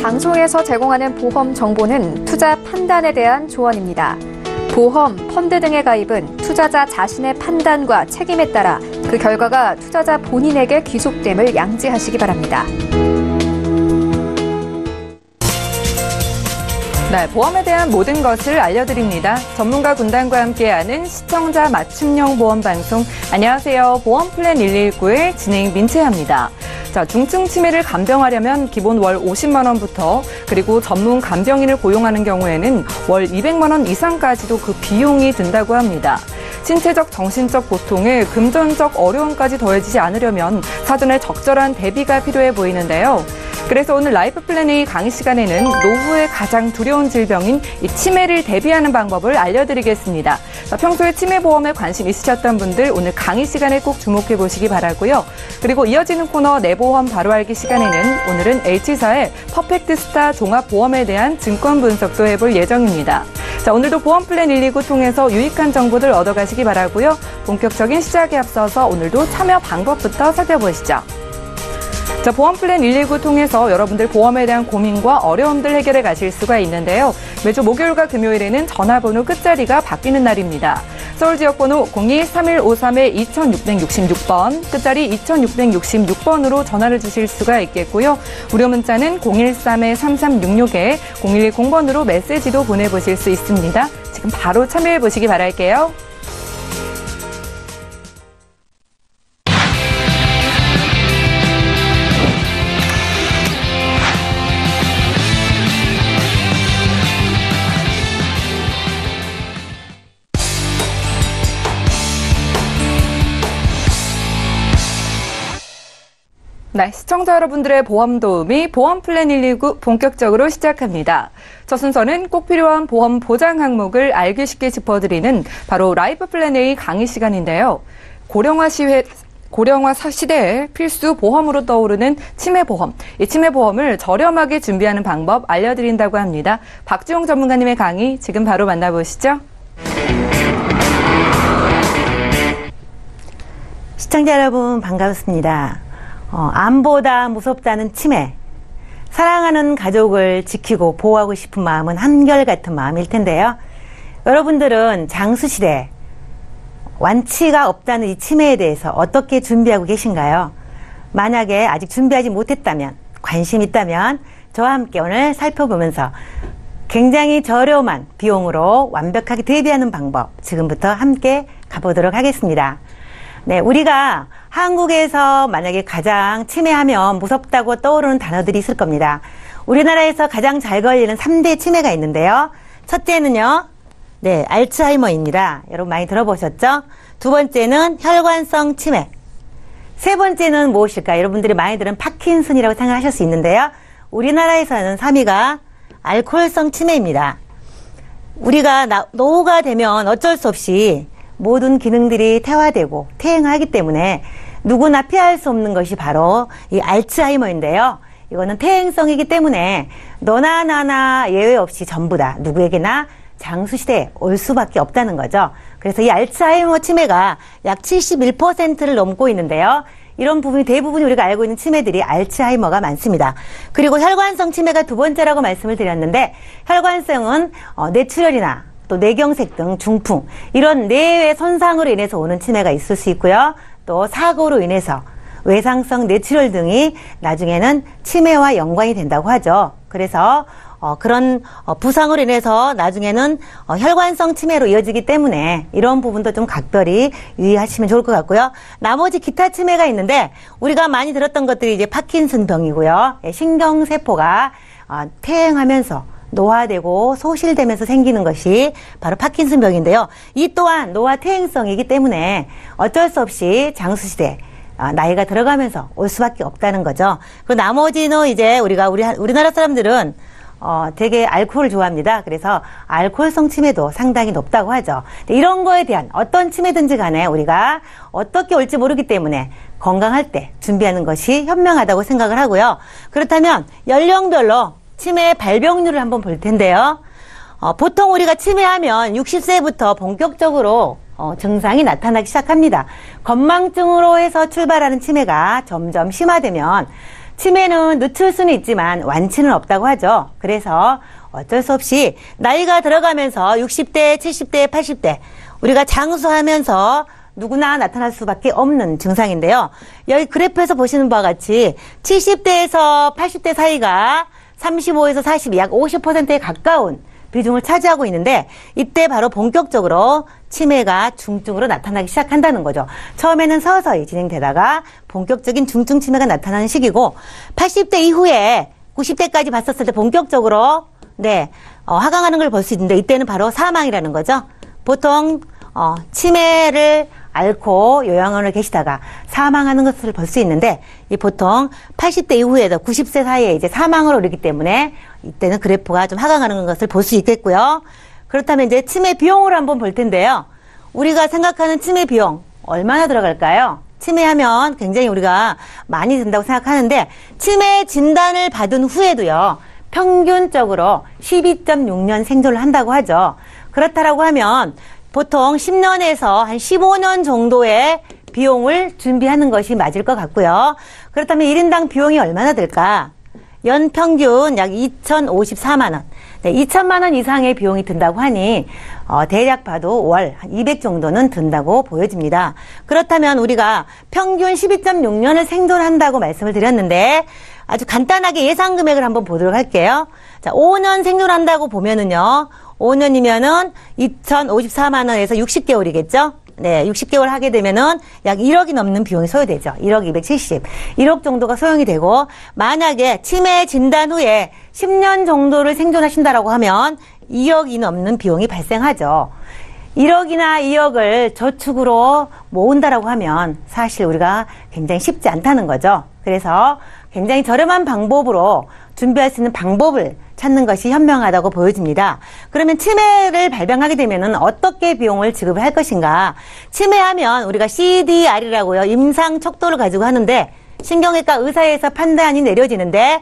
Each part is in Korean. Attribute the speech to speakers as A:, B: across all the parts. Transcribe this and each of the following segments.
A: 방송에서 제공하는 보험 정보는 투자 판단에 대한 조언입니다. 보험, 펀드 등의 가입은 투자자 자신의 판단과 책임에 따라 그 결과가 투자자 본인에게 귀속됨을 양지하시기 바랍니다.
B: 네, 보험에 대한 모든 것을 알려드립니다. 전문가 군단과 함께하는 시청자 맞춤형 보험 방송. 안녕하세요. 보험 플랜 119의 진행 민채합니다. 자, 중증 치매를 간병하려면 기본 월 50만 원부터 그리고 전문 간병인을 고용하는 경우에는 월 200만 원 이상까지도 그 비용이 든다고 합니다. 신체적, 정신적 고통에 금전적 어려움까지 더해지지 않으려면 사전에 적절한 대비가 필요해 보이는데요. 그래서 오늘 라이프 플랜 A 강의 시간에는 노후의 가장 두려운 질병인 이 치매를 대비하는 방법을 알려드리겠습니다. 자, 평소에 치매 보험에 관심 있으셨던 분들 오늘 강의 시간에 꼭 주목해 보시기 바라고요. 그리고 이어지는 코너 내 보험 바로 알기 시간에는 오늘은 H사의 퍼펙트 스타 종합보험에 대한 증권 분석도 해볼 예정입니다. 자, 오늘도 보험 플랜 119 통해서 유익한 정보들 얻어가시기 바라고요. 본격적인 시작에 앞서서 오늘도 참여 방법부터 살펴보시죠. 자, 보험 플랜 119 통해서 여러분들 보험에 대한 고민과 어려움들 해결해 가실 수가 있는데요. 매주 목요일과 금요일에는 전화번호 끝자리가 바뀌는 날입니다. 서울 지역번호 02-3153-2666번, 끝자리 2666번으로 전화를 주실 수가 있겠고요. 무료 문자는 013-3366에 0110번으로 메시지도 보내보실 수 있습니다. 지금 바로 참여해 보시기 바랄게요. 네, 시청자 여러분들의 보험 도우미 보험 플랜 119 본격적으로 시작합니다. 첫 순서는 꼭 필요한 보험 보장 항목을 알기 쉽게 짚어드리는 바로 라이프 플랜 A 강의 시간인데요. 고령화 시대에 필수 보험으로 떠오르는 치매보험. 이 치매보험을 저렴하게 준비하는 방법 알려드린다고 합니다. 박지용 전문가님의 강의 지금 바로 만나보시죠.
C: 시청자 여러분 반갑습니다. 암보다 무섭다는 치매. 사랑하는 가족을 지키고 보호하고 싶은 마음은 한결같은 마음일 텐데요. 여러분들은 장수시대 완치가 없다는 이 치매에 대해서 어떻게 준비하고 계신가요? 만약에 아직 준비하지 못했다면, 관심 있다면 저와 함께 오늘 살펴보면서 굉장히 저렴한 비용으로 완벽하게 대비하는 방법 지금부터 함께 가보도록 하겠습니다. 네, 우리가 한국에서 만약에 가장 치매하면 무섭다고 떠오르는 단어들이 있을 겁니다. 우리나라에서 가장 잘 걸리는 3대 치매가 있는데요. 첫째는요, 네, 알츠하이머입니다. 여러분 많이 들어보셨죠? 두 번째는 혈관성 치매. 세 번째는 무엇일까? 여러분들이 많이 들은 파킨슨이라고 생각하실 수 있는데요. 우리나라에서는 3위가 알코올성 치매입니다. 우리가 노후가 되면 어쩔 수 없이 모든 기능들이 퇴화되고 퇴행하기 때문에 누구나 피할 수 없는 것이 바로 이 알츠하이머인데요. 이거는 퇴행성이기 때문에 너나 나나 예외 없이 전부 다 누구에게나 장수시대에 올 수밖에 없다는 거죠. 그래서 이 알츠하이머 치매가 약 71%를 넘고 있는데요. 이런 부분이 대부분 우리가 알고 있는 치매들이 알츠하이머가 많습니다. 그리고 혈관성 치매가 두 번째라고 말씀을 드렸는데, 혈관성은 뇌출혈이나 또 뇌경색 등 중풍, 이런 뇌의 손상으로 인해서 오는 치매가 있을 수 있고요. 또 사고로 인해서 외상성 뇌출혈 등이 나중에는 치매와 연관이 된다고 하죠. 그래서 그런 부상으로 인해서 나중에는 혈관성 치매로 이어지기 때문에 이런 부분도 좀 각별히 유의하시면 좋을 것 같고요. 나머지 기타 치매가 있는데 우리가 많이 들었던 것들이 이제 파킨슨 병이고요. 신경세포가 퇴행하면서 노화되고 소실되면서 생기는 것이 바로 파킨슨 병인데요. 이 또한 노화 퇴행성이기 때문에 어쩔 수 없이 장수시대 나이가 들어가면서 올 수밖에 없다는 거죠. 그리고 나머지는 이제 우리나라 사람들은 되게 알코올을 좋아합니다. 그래서 알코올성 치매도 상당히 높다고 하죠. 이런 거에 대한 어떤 치매든지 간에 우리가 어떻게 올지 모르기 때문에 건강할 때 준비하는 것이 현명하다고 생각을 하고요. 그렇다면 연령별로 치매 발병률을 한번 볼 텐데요. 보통 우리가 치매하면 60세부터 본격적으로 증상이 나타나기 시작합니다. 건망증으로 해서 출발하는 치매가 점점 심화되면 치매는 늦출 수는 있지만 완치는 없다고 하죠. 그래서 어쩔 수 없이 나이가 들어가면서 60대, 70대, 80대 우리가 장수하면서 누구나 나타날 수밖에 없는 증상인데요. 여기 그래프에서 보시는 바와 같이 70대에서 80대 사이가 35에서 40, 약 50%에 가까운 비중을 차지하고 있는데 이때 바로 본격적으로 치매가 중증으로 나타나기 시작한다는 거죠. 처음에는 서서히 진행되다가 본격적인 중증 치매가 나타나는 시기고 80대 이후에 90대까지 봤었을 때 본격적으로 하강하는 걸 볼 수 있는데 이때는 바로 사망이라는 거죠. 보통 치매를 앓고 요양원에 계시다가 사망하는 것을 볼 수 있는데 이 보통 80대 이후에도 90세 사이에 이제 사망으로 이르기 때문에 이때는 그래프가 좀 하강하는 것을 볼 수 있겠고요. 그렇다면 이제 치매 비용을 한번 볼 텐데요. 우리가 생각하는 치매 비용 얼마나 들어갈까요? 치매하면 굉장히 우리가 많이 든다고 생각하는데 치매 진단을 받은 후에도요. 평균적으로 12.6년 생존을 한다고 하죠. 그렇다라고 하면 보통 10년에서 한 15년 정도의 비용을 준비하는 것이 맞을 것 같고요. 그렇다면 1인당 비용이 얼마나 들까? 연평균 약 2,054만 원. 2천만 원 이상의 비용이 든다고 하니 대략 봐도 월 한 200 정도는 든다고 보여집니다. 그렇다면 우리가 평균 12.6년을 생존한다고 말씀을 드렸는데 아주 간단하게 예상 금액을 한번 보도록 할게요. 자, 5년 생존한다고 보면은요. 5년이면은 2,054만 원에서 60개월이겠죠? 네, 60개월 하게 되면은 약 1억이 넘는 비용이 소요되죠. 1억 270. 1억 정도가 소용이 되고, 만약에 치매 진단 후에 10년 정도를 생존하신다라고 하면 2억이 넘는 비용이 발생하죠. 1억이나 2억을 저축으로 모은다라고 하면 사실 우리가 굉장히 쉽지 않다는 거죠. 그래서 굉장히 저렴한 방법으로 준비할 수 있는 방법을 찾는 것이 현명하다고 보여집니다. 그러면 치매를 발병하게 되면은 어떻게 비용을 지급을 할 것인가? 치매하면 우리가 CDR이라고요. 임상 척도를 가지고 하는데 신경외과 의사에서 판단이 내려지는데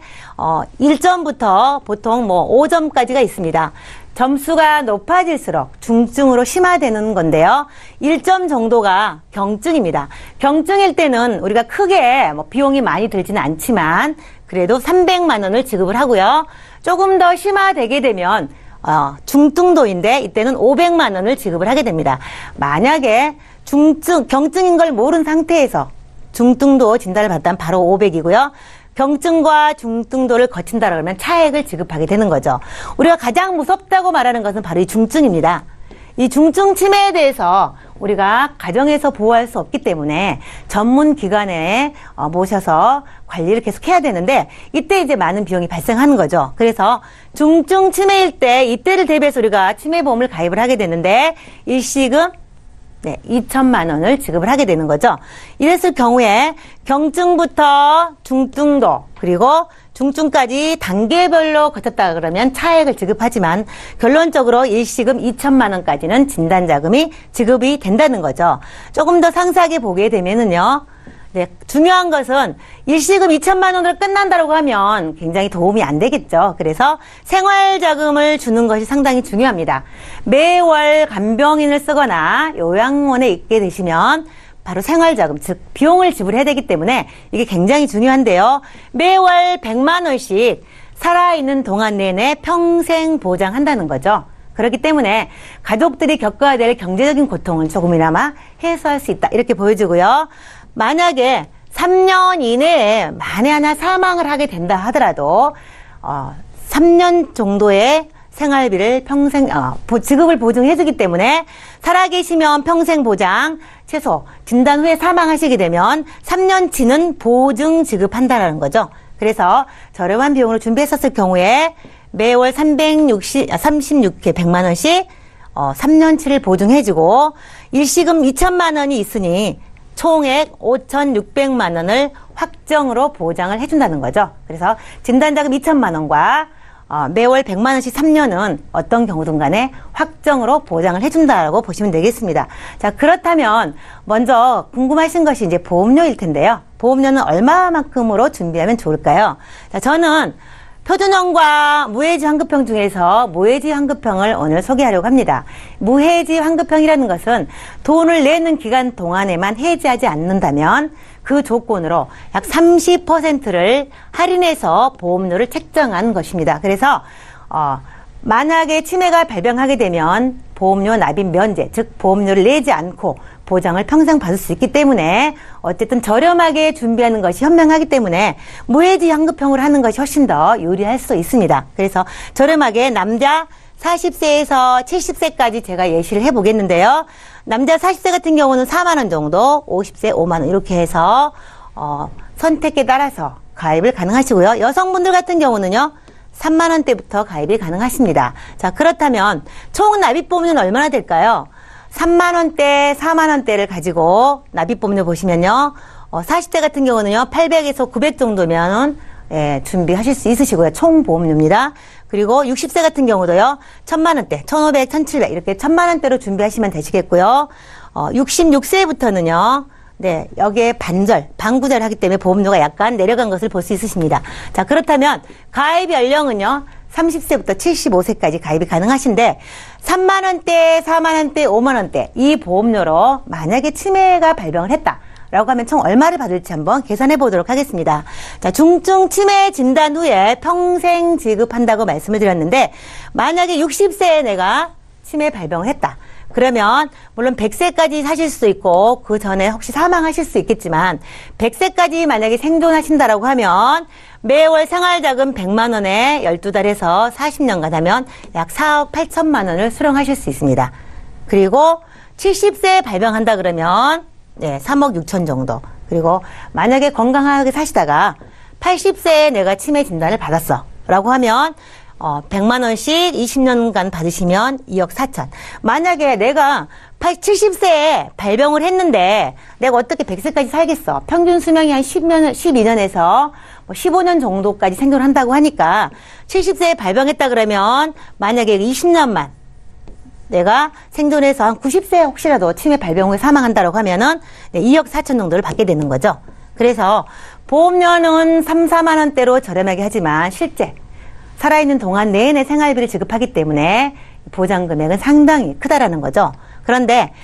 C: 1점부터 보통 5점까지가 있습니다. 점수가 높아질수록 중증으로 심화되는 건데요. 1점 정도가 경증입니다. 경증일 때는 우리가 크게 비용이 많이 들지는 않지만 그래도 300만 원을 지급을 하고요. 조금 더 심화되게 되면 중증도인데 이때는 500만 원을 지급을 하게 됩니다. 만약에 경증인 걸 모르는 상태에서 중증도 진단을 받다면 바로 500이고요. 경증과 중증도를 거친다 그러면 차액을 지급하게 되는 거죠. 우리가 가장 무섭다고 말하는 것은 바로 이 중증입니다. 이 중증 치매에 대해서 우리가 가정에서 보호할 수 없기 때문에 전문 기관에 모셔서 관리를 계속 해야 되는데 이때 이제 많은 비용이 발생하는 거죠. 그래서 중증 치매일 때 이때를 대비해서 우리가 치매보험을 가입을 하게 되는데 일시금 2천만 원을 지급을 하게 되는 거죠. 이랬을 경우에 경증부터 중증도 그리고 중증까지 단계별로 거쳤다 그러면 차액을 지급하지만 결론적으로 일시금 2천만 원까지는 진단자금이 지급이 된다는 거죠. 조금 더 상세하게 보게 되면은요. 중요한 것은 일시금 2천만 원으로 끝난다고 하면 굉장히 도움이 안 되겠죠. 그래서 생활자금을 주는 것이 상당히 중요합니다. 매월 간병인을 쓰거나 요양원에 있게 되시면 바로 생활자금, 즉 비용을 지불해야 되기 때문에 이게 굉장히 중요한데요. 매월 100만 원씩 살아있는 동안 내내 평생 보장한다는 거죠. 그렇기 때문에 가족들이 겪어야 될 경제적인 고통을 조금이나마 해소할 수 있다. 이렇게 보여지고요. 만약에 3년 이내에 만에 하나 사망을 하게 된다 하더라도 3년 정도의 생활비를 평생 지급을 보증해주기 때문에 살아계시면 평생 보장, 최소 진단 후에 사망하시게 되면 3년치는 보증 지급한다라는 거죠. 그래서 저렴한 비용으로 준비했었을 경우에 매월 36회 100만 원씩 3년치를 보증해주고 일시금 2천만 원이 있으니 총액 5,600만 원을 확정으로 보장을 해준다는 거죠. 그래서 진단자금 2천만 원과 매월 100만 원씩 3년은 어떤 경우든 간에 확정으로 보장을 해준다고 보시면 되겠습니다. 자, 그렇다면 먼저 궁금하신 것이 이제 보험료일 텐데요. 보험료는 얼마만큼으로 준비하면 좋을까요? 자, 저는 표준형과 무해지 환급형 중에서 무해지 환급형을 오늘 소개하려고 합니다. 무해지 환급형이라는 것은 돈을 내는 기간 동안에만 해지하지 않는다면 그 조건으로 약 30%를 할인해서 보험료를 책정한 것입니다. 그래서 만약에 치매가 발병하게 되면 보험료 납입 면제, 즉 보험료를 내지 않고 보장을 평생 받을 수 있기 때문에 어쨌든 저렴하게 준비하는 것이 현명하기 때문에 무해지 환급형으로 하는 것이 훨씬 더 유리할 수 있습니다. 그래서 저렴하게 남자 40세에서 70세까지 제가 예시를 해보겠는데요. 남자 40세 같은 경우는 4만 원 정도, 50세 5만 원 이렇게 해서 선택에 따라서 가입을 가능하시고요. 여성분들 같은 경우는요. 3만 원대부터 가입이 가능하십니다. 자, 그렇다면 총 납입보험료는 얼마나 될까요? 3만 원대, 4만 원대를 가지고 납입보험료 보시면요. 40대 같은 경우는요. 800에서 900 정도면 준비하실 수 있으시고요. 총 보험료입니다. 그리고 60세 같은 경우도요. 1000만 원대, 1500, 1700 이렇게 1000만 원대로 준비하시면 되시겠고요. 66세부터는요. 네, 여기에 반구절 하기 때문에 보험료가 약간 내려간 것을 볼 수 있으십니다. 자, 그렇다면 가입 연령은요. 30세부터 75세까지 가입이 가능하신데 3만 원대, 4만 원대, 5만 원대 이 보험료로 만약에 치매가 발병을 했다. 라고 하면 총 얼마를 받을지 한번 계산해 보도록 하겠습니다. 자, 중증 치매 진단 후에 평생 지급한다고 말씀을 드렸는데 만약에 60세에 내가 치매 발병을 했다. 그러면 물론 100세까지 사실 수도 있고 그 전에 혹시 사망하실 수 있겠지만 100세까지 만약에 생존하신다라고 하면 매월 생활자금 100만 원에 12달에서 40년간 하면 약 4억 8천만 원을 수령하실 수 있습니다. 그리고 70세에 발병한다 그러면 3억 6천 정도. 그리고 만약에 건강하게 사시다가 80세에 내가 치매 진단을 받았어. 라고 하면 100만 원씩 20년간 받으시면 2억 4천. 만약에 내가 70세에 발병을 했는데 내가 어떻게 100세까지 살겠어. 평균 수명이 한 12년에서 15년 정도까지 생존한다고 하니까 70세에 발병했다 그러면 만약에 20년만 내가 생존해서 한 90세 혹시라도 치매 발병 후에 사망한다고 하면은 2억 4천 정도를 받게 되는 거죠. 그래서 보험료는 3, 4만 원대로 저렴하게 하지만 실제 살아있는 동안 내내 생활비를 지급하기 때문에 보장 금액은 상당히 크다라는 거죠. 그런데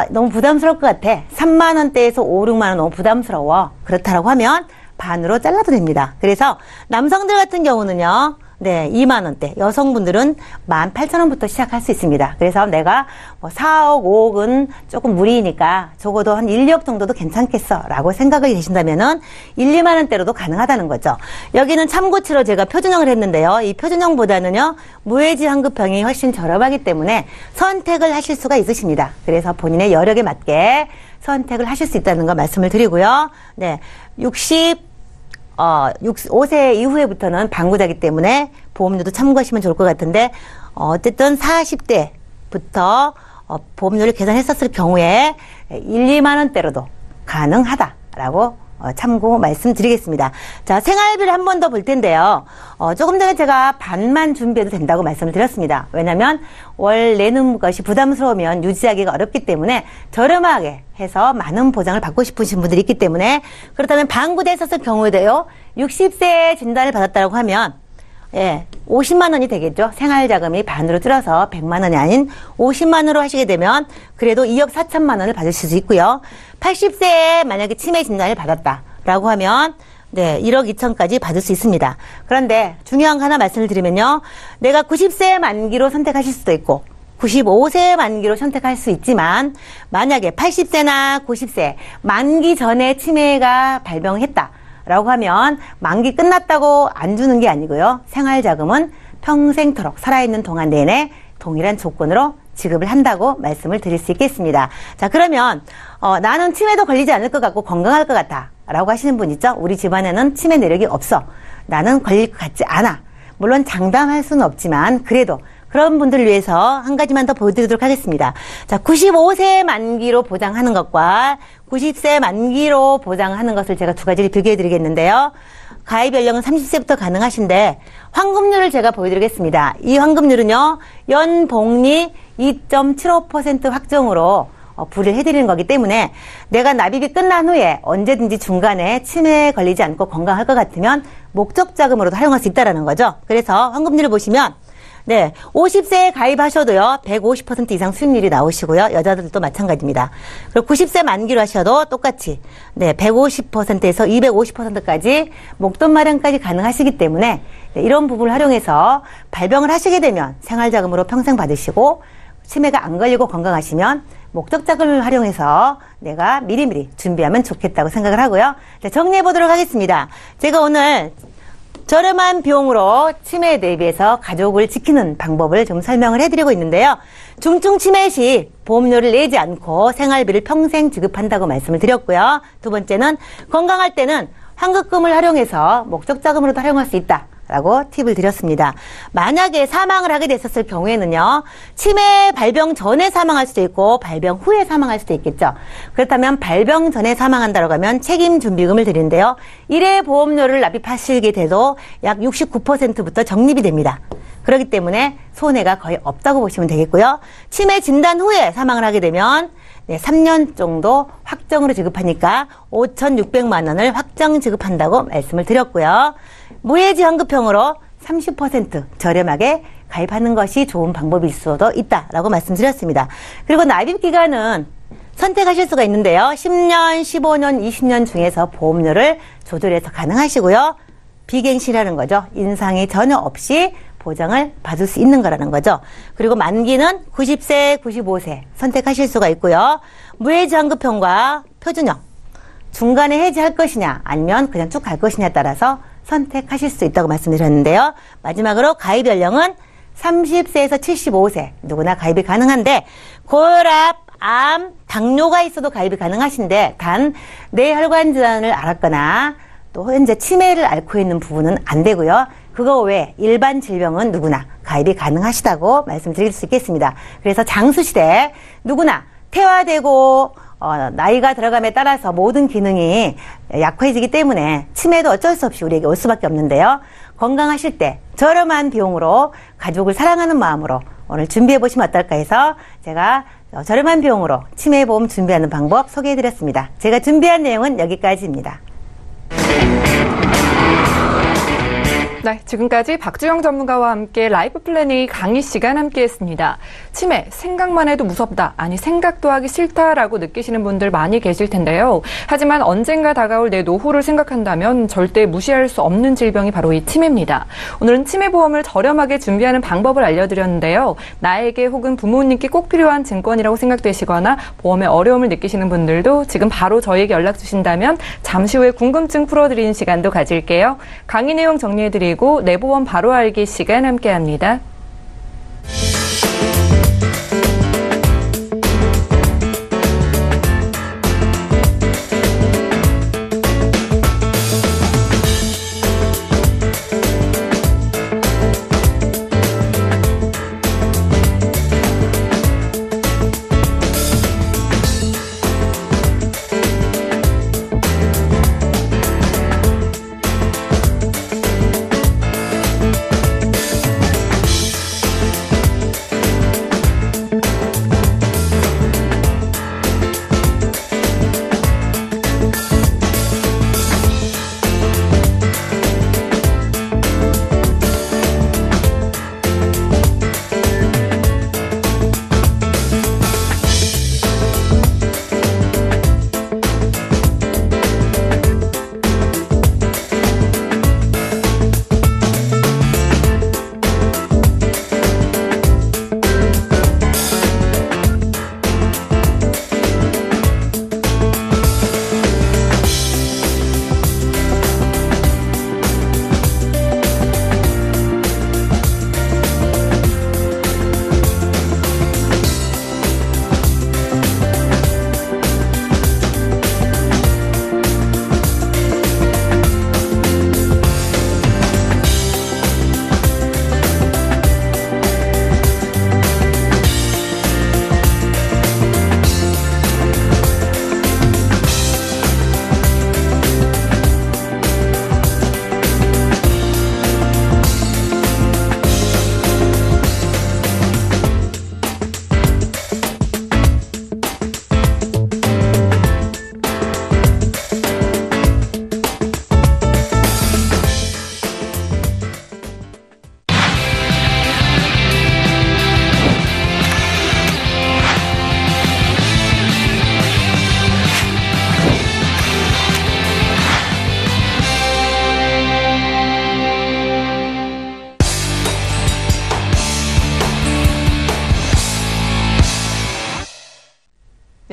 C: 너무 부담스러울 것 같아. 3만 원대에서 5, 6만 원 너무 부담스러워. 그렇다라고 하면 반으로 잘라도 됩니다. 그래서 남성들 같은 경우는요. 2만 원대. 여성분들은 18,000원부터 시작할 수 있습니다. 그래서 내가 4억, 5억은 조금 무리니까 적어도 한 1, 2억 정도도 괜찮겠어. 라고 생각을 계신다면은 1, 2만 원대로도 가능하다는 거죠. 여기는 참고치로 제가 표준형을 했는데요. 이 표준형보다는요, 무해지 환급형이 훨씬 저렴하기 때문에 선택을 하실 수가 있으십니다. 그래서 본인의 여력에 맞게 선택을 하실 수 있다는 거 말씀을 드리고요. 65세 이후에부터는 반구자기 때문에 보험료도 참고하시면 좋을 것 같은데 어쨌든 40대부터 보험료를 계산했었을 경우에 1, 2만 원대로도 가능하다라고 참고 말씀드리겠습니다. 자, 생활비를 한 번 더 볼 텐데요. 조금 전에 제가 반만 준비해도 된다고 말씀을 드렸습니다. 왜냐하면 월 내는 것이 부담스러우면 유지하기가 어렵기 때문에 저렴하게 해서 많은 보장을 받고 싶으신 분들이 있기 때문에 그렇다면 반구돼 있었을 경우에도요. 60세에 진단을 받았다고 하면 50만 원이 되겠죠. 생활자금이 반으로 줄어서 100만 원이 아닌 50만 원으로 하시게 되면 그래도 2억 4천만 원을 받으실 수 있고요. 80세에 만약에 치매 진단을 받았다라고 하면 1억 2천까지 받을 수 있습니다. 그런데 중요한 거 하나 말씀을 드리면요. 내가 90세 만기로 선택하실 수도 있고 95세 만기로 선택할 수 있지만 만약에 80세나 90세 만기 전에 치매가 발병했다. 라고 하면 만기 끝났다고 안 주는 게 아니고요. 생활자금은 평생토록 살아있는 동안 내내 동일한 조건으로 지급을 한다고 말씀을 드릴 수 있겠습니다. 자, 그러면 나는 치매도 걸리지 않을 것 같고 건강할 것 같아 라고 하시는 분 있죠? 우리 집안에는 치매 내력이 없어. 나는 걸릴 것 같지 않아. 물론 장담할 수는 없지만 그래도 그런 분들을 위해서 한 가지만 더 보여드리도록 하겠습니다. 자, 95세 만기로 보장하는 것과 90세 만기로 보장하는 것을 제가 두 가지를 비교해 드리겠는데요. 가입 연령은 30세부터 가능하신데 환급률을 제가 보여드리겠습니다. 이 환급률은요. 연복리 2.75% 확정으로 부를 해드리는 거기 때문에 내가 납입이 끝난 후에 언제든지 중간에 치매에 걸리지 않고 건강할 것 같으면 목적 자금으로도 활용할 수 있다는 거죠. 그래서 환급률을 보시면 네, 50세에 가입하셔도요, 150% 이상 수익률이 나오시고요. 여자들도 마찬가지입니다. 그리고 90세 만기로 하셔도 똑같이, 네, 150%에서 250%까지 목돈 마련까지 가능하시기 때문에, 네, 이런 부분을 활용해서 발병을 하시게 되면 생활자금으로 평생 받으시고, 치매가 안 걸리고 건강하시면 목적자금을 활용해서 내가 미리미리 준비하면 좋겠다고 생각을 하고요. 네, 정리해 보도록 하겠습니다. 제가 오늘 저렴한 비용으로 치매에 대비해서 가족을 지키는 방법을 좀 설명을 해드리고 있는데요. 중증 치매 시 보험료를 내지 않고 생활비를 평생 지급한다고 말씀을 드렸고요. 두 번째는 건강할 때는 환급금을 활용해서 목적자금으로도 활용할 수 있다 라고 팁을 드렸습니다. 만약에 사망을 하게 됐었을 경우에는요, 치매 발병 전에 사망할 수도 있고 발병 후에 사망할 수도 있겠죠. 그렇다면 발병 전에 사망한다고 하면 책임 준비금을 드리는데요, 1회 보험료를 납입하시게 돼도 약 69%부터 적립이 됩니다. 그렇기 때문에 손해가 거의 없다고 보시면 되겠고요. 치매 진단 후에 사망을 하게 되면 3년 정도 확정으로 지급하니까 5,600만 원을 확정 지급한다고 말씀을 드렸고요. 무해지 환급형으로 30% 저렴하게 가입하는 것이 좋은 방법일 수도 있다라고 말씀드렸습니다. 그리고 납입 기간은 선택하실 수가 있는데요. 10년, 15년, 20년 중에서 보험료를 조절해서 가능하시고요. 비갱신이라는 거죠. 인상이 전혀 없이 보장을 받을 수 있는 거라는 거죠. 그리고 만기는 90세, 95세 선택하실 수가 있고요. 무해지 환급형과 표준형, 중간에 해지할 것이냐 아니면 그냥 쭉 갈 것이냐에 따라서 선택하실 수 있다고 말씀드렸는데요. 마지막으로 가입 연령은 30세에서 75세 누구나 가입이 가능한데, 고혈압, 암, 당뇨가 있어도 가입이 가능하신데 단 뇌혈관 질환을 앓았거나 또 현재 치매를 앓고 있는 부분은 안 되고요. 그거 외에 일반 질병은 누구나 가입이 가능하시다고 말씀드릴 수 있겠습니다. 그래서 장수시대 누구나 퇴화되고 나이가 들어감에 따라서 모든 기능이 약해지기 때문에 치매도 어쩔 수 없이 우리에게 올 수밖에 없는데요. 건강하실 때 저렴한 비용으로 가족을 사랑하는 마음으로 오늘 준비해 보시면 어떨까 해서 제가 저렴한 비용으로 치매보험 준비하는 방법 소개해 드렸습니다. 제가 준비한 내용은 여기까지입니다.
B: 네, 지금까지 박주영 전문가와 함께 라이프 플래닝 강의 시간 함께했습니다. 치매, 생각만 해도 무섭다, 아니 생각도 하기 싫다라고 느끼시는 분들 많이 계실 텐데요. 하지만 언젠가 다가올 내 노후를 생각한다면 절대 무시할 수 없는 질병이 바로 이 치매입니다. 오늘은 치매보험을 저렴하게 준비하는 방법을 알려드렸는데요. 나에게 혹은 부모님께 꼭 필요한 증권이라고 생각되시거나 보험에 어려움을 느끼시는 분들도 지금 바로 저희에게 연락 주신다면 잠시 후에 궁금증 풀어드리는 시간도 가질게요. 강의 내용 정리해드리고 내 보험 바로 알기 시간 함께합니다.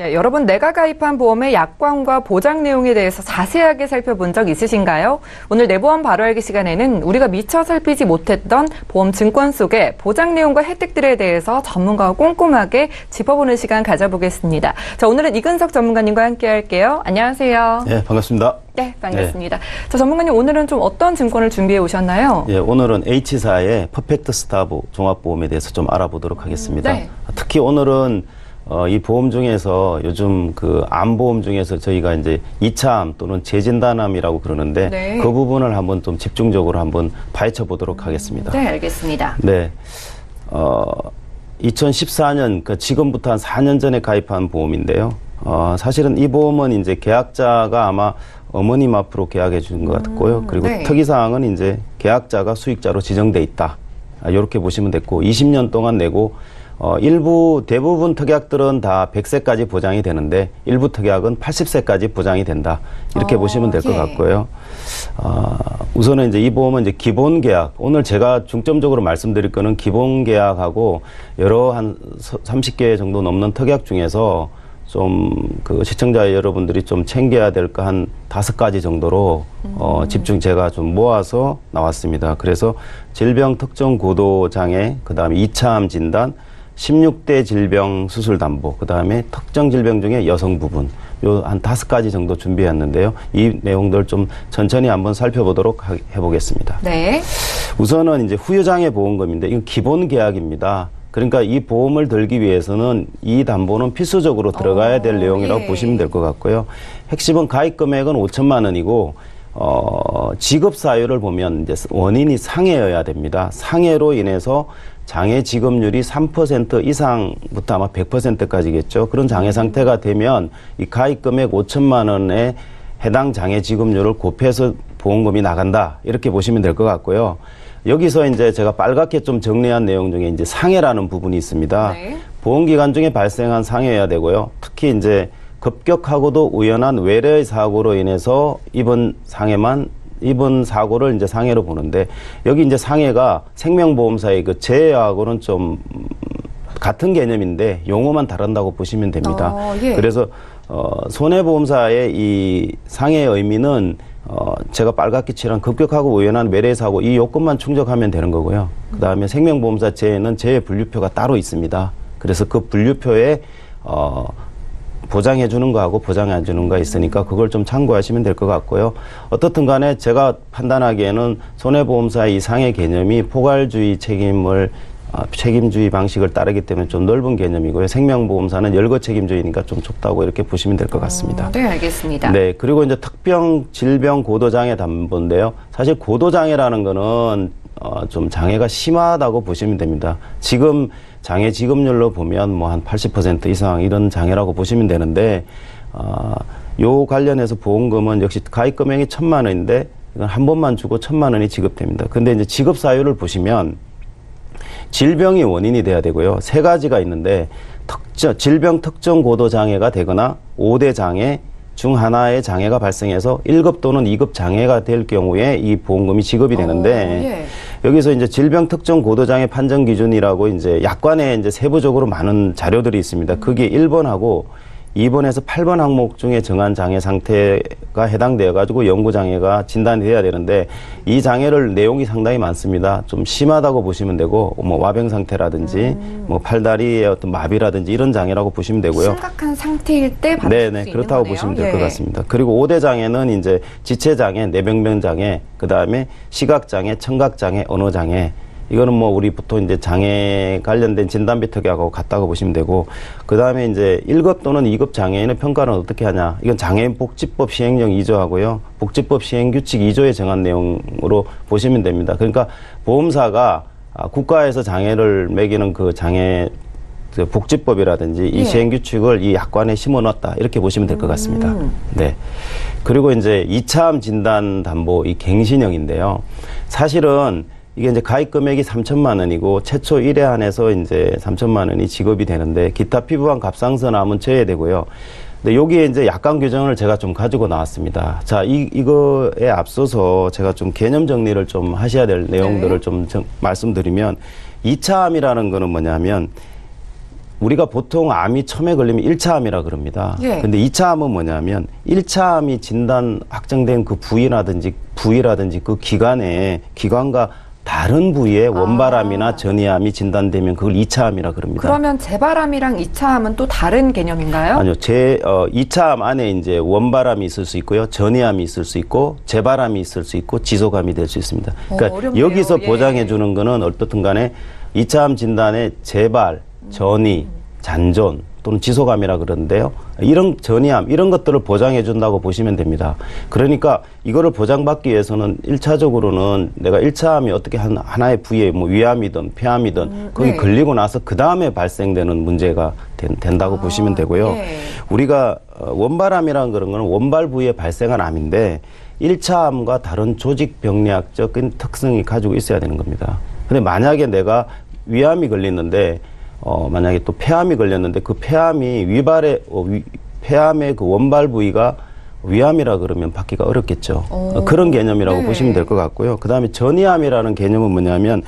B: 네, 여러분 내가 가입한 보험의 약관과 보장 내용에 대해서 자세하게 살펴본 적 있으신가요? 오늘 내 보험 바로 알기 시간에는 우리가 미처 살피지 못했던 보험 증권 속의 보장 내용과 혜택들에 대해서 전문가와 꼼꼼하게 짚어보는 시간 가져보겠습니다. 자, 오늘은 이근석 전문가님과 함께 할게요. 안녕하세요.
D: 네, 반갑습니다.
B: 네, 반갑습니다. 자, 전문가님 오늘은 좀 어떤 증권을 준비해 오셨나요?
D: 예, 오늘은 H사의 퍼펙트 스타브 종합보험에 대해서 좀 알아보도록 하겠습니다.
B: 네.
D: 특히 오늘은 이 보험 중에서 요즘 그 암보험 중에서 저희가 이제 2차암 또는 재진단암이라고 그러는데
B: 네.
D: 그 부분을 한번 좀 집중적으로 한번 파헤쳐 보도록 하겠습니다.
B: 네, 알겠습니다.
D: 네. 2014년, 그 지금부터 한 4년 전에 가입한 보험인데요. 사실은 이 보험은 이제 계약자가 아마 어머님 앞으로 계약해 준 것 같고요. 그리고
B: 네.
D: 특이사항은 이제 계약자가 수익자로 지정돼 있다. 이렇게 보시면 됐고, 20년 동안 내고, 대부분 특약들은 다 100세까지 보장이 되는데, 일부 특약은 80세까지 보장이 된다. 이렇게 보시면 될 것
B: 예.
D: 같고요. 우선은 이제 이 보험은 이제 기본 계약, 오늘 제가 중점적으로 말씀드릴 거는 기본 계약하고 여러 한 30개 정도 넘는 특약 중에서 좀 그 시청자 여러분들이 좀 챙겨야 될 거 한 5가지 정도로 집중 제가 좀 모아서 나왔습니다. 그래서 질병 특정 고도 장애, 그다음에 2차암 진단, 16대 질병 수술 담보, 그다음에 특정 질병 중에 여성 부분, 요 한 5가지 정도 준비했는데요. 이 내용들 좀 천천히 한번 살펴보도록 해보겠습니다.
B: 네.
D: 우선은 이제 후유장애 보험금인데 이건 기본 계약입니다. 그러니까 이 보험을 들기 위해서는 이 담보는 필수적으로 들어가야 될 내용이라고
B: 예.
D: 보시면 될 것 같고요. 핵심은 가입 금액은 5천만 원이고, 지급 사유를 보면 이제 원인이 상해여야 됩니다. 상해로 인해서 장애 지급률이 3% 이상부터 아마 100%까지겠죠. 그런 장애 상태가 되면 이 가입 금액 5천만 원에 해당 장애 지급률을 곱해서 보험금이 나간다. 이렇게 보시면 될 것 같고요. 여기서 이제 제가 빨갛게 좀 정리한 내용 중에 이제 상해라는 부분이 있습니다.
B: 네.
D: 보험기간 중에 발생한 상해여야 되고요. 특히 이제 급격하고도 우연한 외래의 사고로 인해서 입은 사고를 이제 상해로 보는데, 여기 이제 상해가 생명보험사의 그 재해하고는 좀 같은 개념인데 용어만 다른다고 보시면 됩니다.
B: 예.
D: 그래서 손해보험사의 이 상해의 의미는 제가 빨갛게 칠한 급격하고 우연한 외래사고 이 요건만 충족하면 되는 거고요. 그 다음에 생명보험사 재해는 재해 분류표가 따로 있습니다. 그래서 그 분류표에 보장해 주는 거하고 보장 안 주는 거 있으니까 그걸 좀 참고하시면 될 것 같고요. 어떻든 간에 제가 판단하기에는 손해보험사의 이 상해 개념이 포괄주의 책임주의 방식을 따르기 때문에 좀 넓은 개념이고요. 생명보험사는 열거 책임주의니까 좀 좁다고 이렇게 보시면 될 것 같습니다.
B: 네, 알겠습니다.
D: 네, 그리고 이제 특병 질병 고도장애 담보인데요. 사실 고도장애라는 거는 좀 장애가 심하다고 보시면 됩니다. 지금 장애 지급률로 보면 뭐 한 80% 이상 이런 장애라고 보시면 되는데, 요 관련해서 보험금은 역시 가입 금액이 1,000만 원인데 이건 한 번만 주고 1,000만 원이 지급됩니다. 근데 이제 지급 사유를 보시면 질병이 원인이 돼야 되고요. 3가지가 있는데 질병 특정 고도 장애가 되거나 5대 장애 중 하나의 장애가 발생해서 1급 또는 2급 장애가 될 경우에 이 보험금이 지급이 되는데, 여기서 이제 질병 특정 고도 장애 판정 기준이라고 이제 약관에 이제 세부적으로 많은 자료들이 있습니다. 그게 1번하고 2번에서 8번 항목 중에 정한 장애 상태가 해당되어 가지고 연구 장애가 진단이 돼야 되는데, 이 장애를 내용이 상당히 많습니다. 좀 심하다고 보시면 되고, 뭐 와병 상태라든지 뭐 팔다리의 어떤 마비라든지 이런 장애라고 보시면 되고요.
B: 심각한 상태일 때 받을 수
D: 네네,
B: 있는
D: 그렇다고
B: 거네요.
D: 보시면 될 것 같습니다. 그리고 5대 장애는 이제 지체 장애, 뇌병변 장애, 그 다음에 시각 장애, 청각 장애, 언어 장애. 이거는 뭐 우리 보통 이제 장애 관련된 진단비 특약하고 같다고 보시면 되고, 그 다음에 이제 1급 또는 2급 장애인의 평가는 어떻게 하냐. 이건 장애인 복지법 시행령 2조하고요. 복지법 시행규칙 2조에 정한 내용으로 보시면 됩니다. 그러니까 보험사가 국가에서 장애를 매기는 그 장애 복지법이라든지 이 시행규칙을 이 약관에 심어 놨다. 이렇게 보시면 될 것 같습니다. 네. 그리고 이제 2차암 진단 담보 이 갱신형인데요. 사실은 이게 이제 가입 금액이 3천만 원이고 최초 1회 한해서 이제 3천만 원이 지급이 되는데, 기타 피부암 갑상선암은 제외되고요. 근데 여기에 이제 약관 규정을 제가 좀 가지고 나왔습니다. 자, 이거에 앞서서 제가 좀 개념 정리를 좀 하셔야 될 내용들을 좀 말씀드리면, 2차암이라는 거는 뭐냐면 우리가 보통 암이 처음에 걸리면 1차 암이라 그럽니다.
B: 예.
D: 근데 2차 암은 뭐냐면 1차 암이 진단 확정된 그 부위라든지 그 기관과 다른 부위에 원발암이나 전이암이 진단되면 그걸 2차 암이라 그럽니다.
B: 그러면 재발암이랑 2차 암은 또 다른 개념인가요?
D: 아니요. 2차 암 안에 이제 원발암이 있을 수 있고요. 전이암이 있을 수 있고 재발암이 있을 수 있고 지속암이 될 수 있습니다. 그러니까
B: 어렵네요.
D: 여기서
B: 예.
D: 보장해 주는 거는 어떻든 간에 2차 암 진단에 재발, 전이, 잔존 또는 지속암이라 그러는데요. 이런 전이암 이런 것들을 보장해 준다고 보시면 됩니다. 그러니까 이거를 보장받기 위해서는 1차적으로는 내가 1차 암이 어떻게 하나의 부위에 뭐 위암이든 폐암이든 거기
B: 네.
D: 걸리고 나서 그 다음에 발생되는 문제가 된다고 보시면 되고요.
B: 예.
D: 우리가 원발암이라는 그런 거는 원발 부위에 발생한 암인데 1차 암과 다른 조직병리학적인 특성이 가지고 있어야 되는 겁니다. 근데 만약에 내가 위암이 걸리는데 만약에 또 폐암이 걸렸는데 그 폐암이 폐암의 그 원발 부위가 위암이라 그러면 받기가 어렵겠죠. 그런 개념이라고
B: 네.
D: 보시면 될 것 같고요. 그 다음에 전이암이라는 개념은 뭐냐면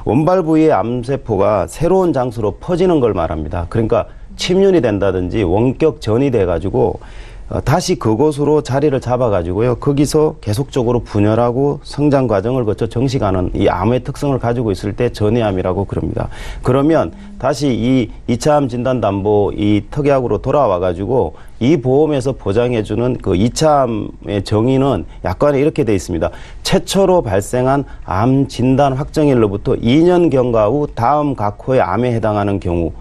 D: 원발 부위의 암세포가 새로운 장소로 퍼지는 걸 말합니다. 그러니까 침륜이 된다든지 원격 전이 돼가지고 다시 그곳으로 자리를 잡아가지고요. 거기서 계속적으로 분열하고 성장 과정을 거쳐 정식하는 이 암의 특성을 가지고 있을 때 전이암이라고 그럽니다. 그러면 다시 이 2차 암 진단 담보 이 특약으로 돌아와가지고 이 보험에서 보장해주는 그 2차 암의 정의는 약관에 이렇게 돼 있습니다. 최초로 발생한 암 진단 확정일로부터 2년 경과 후 다음 각 호의 암에 해당하는 경우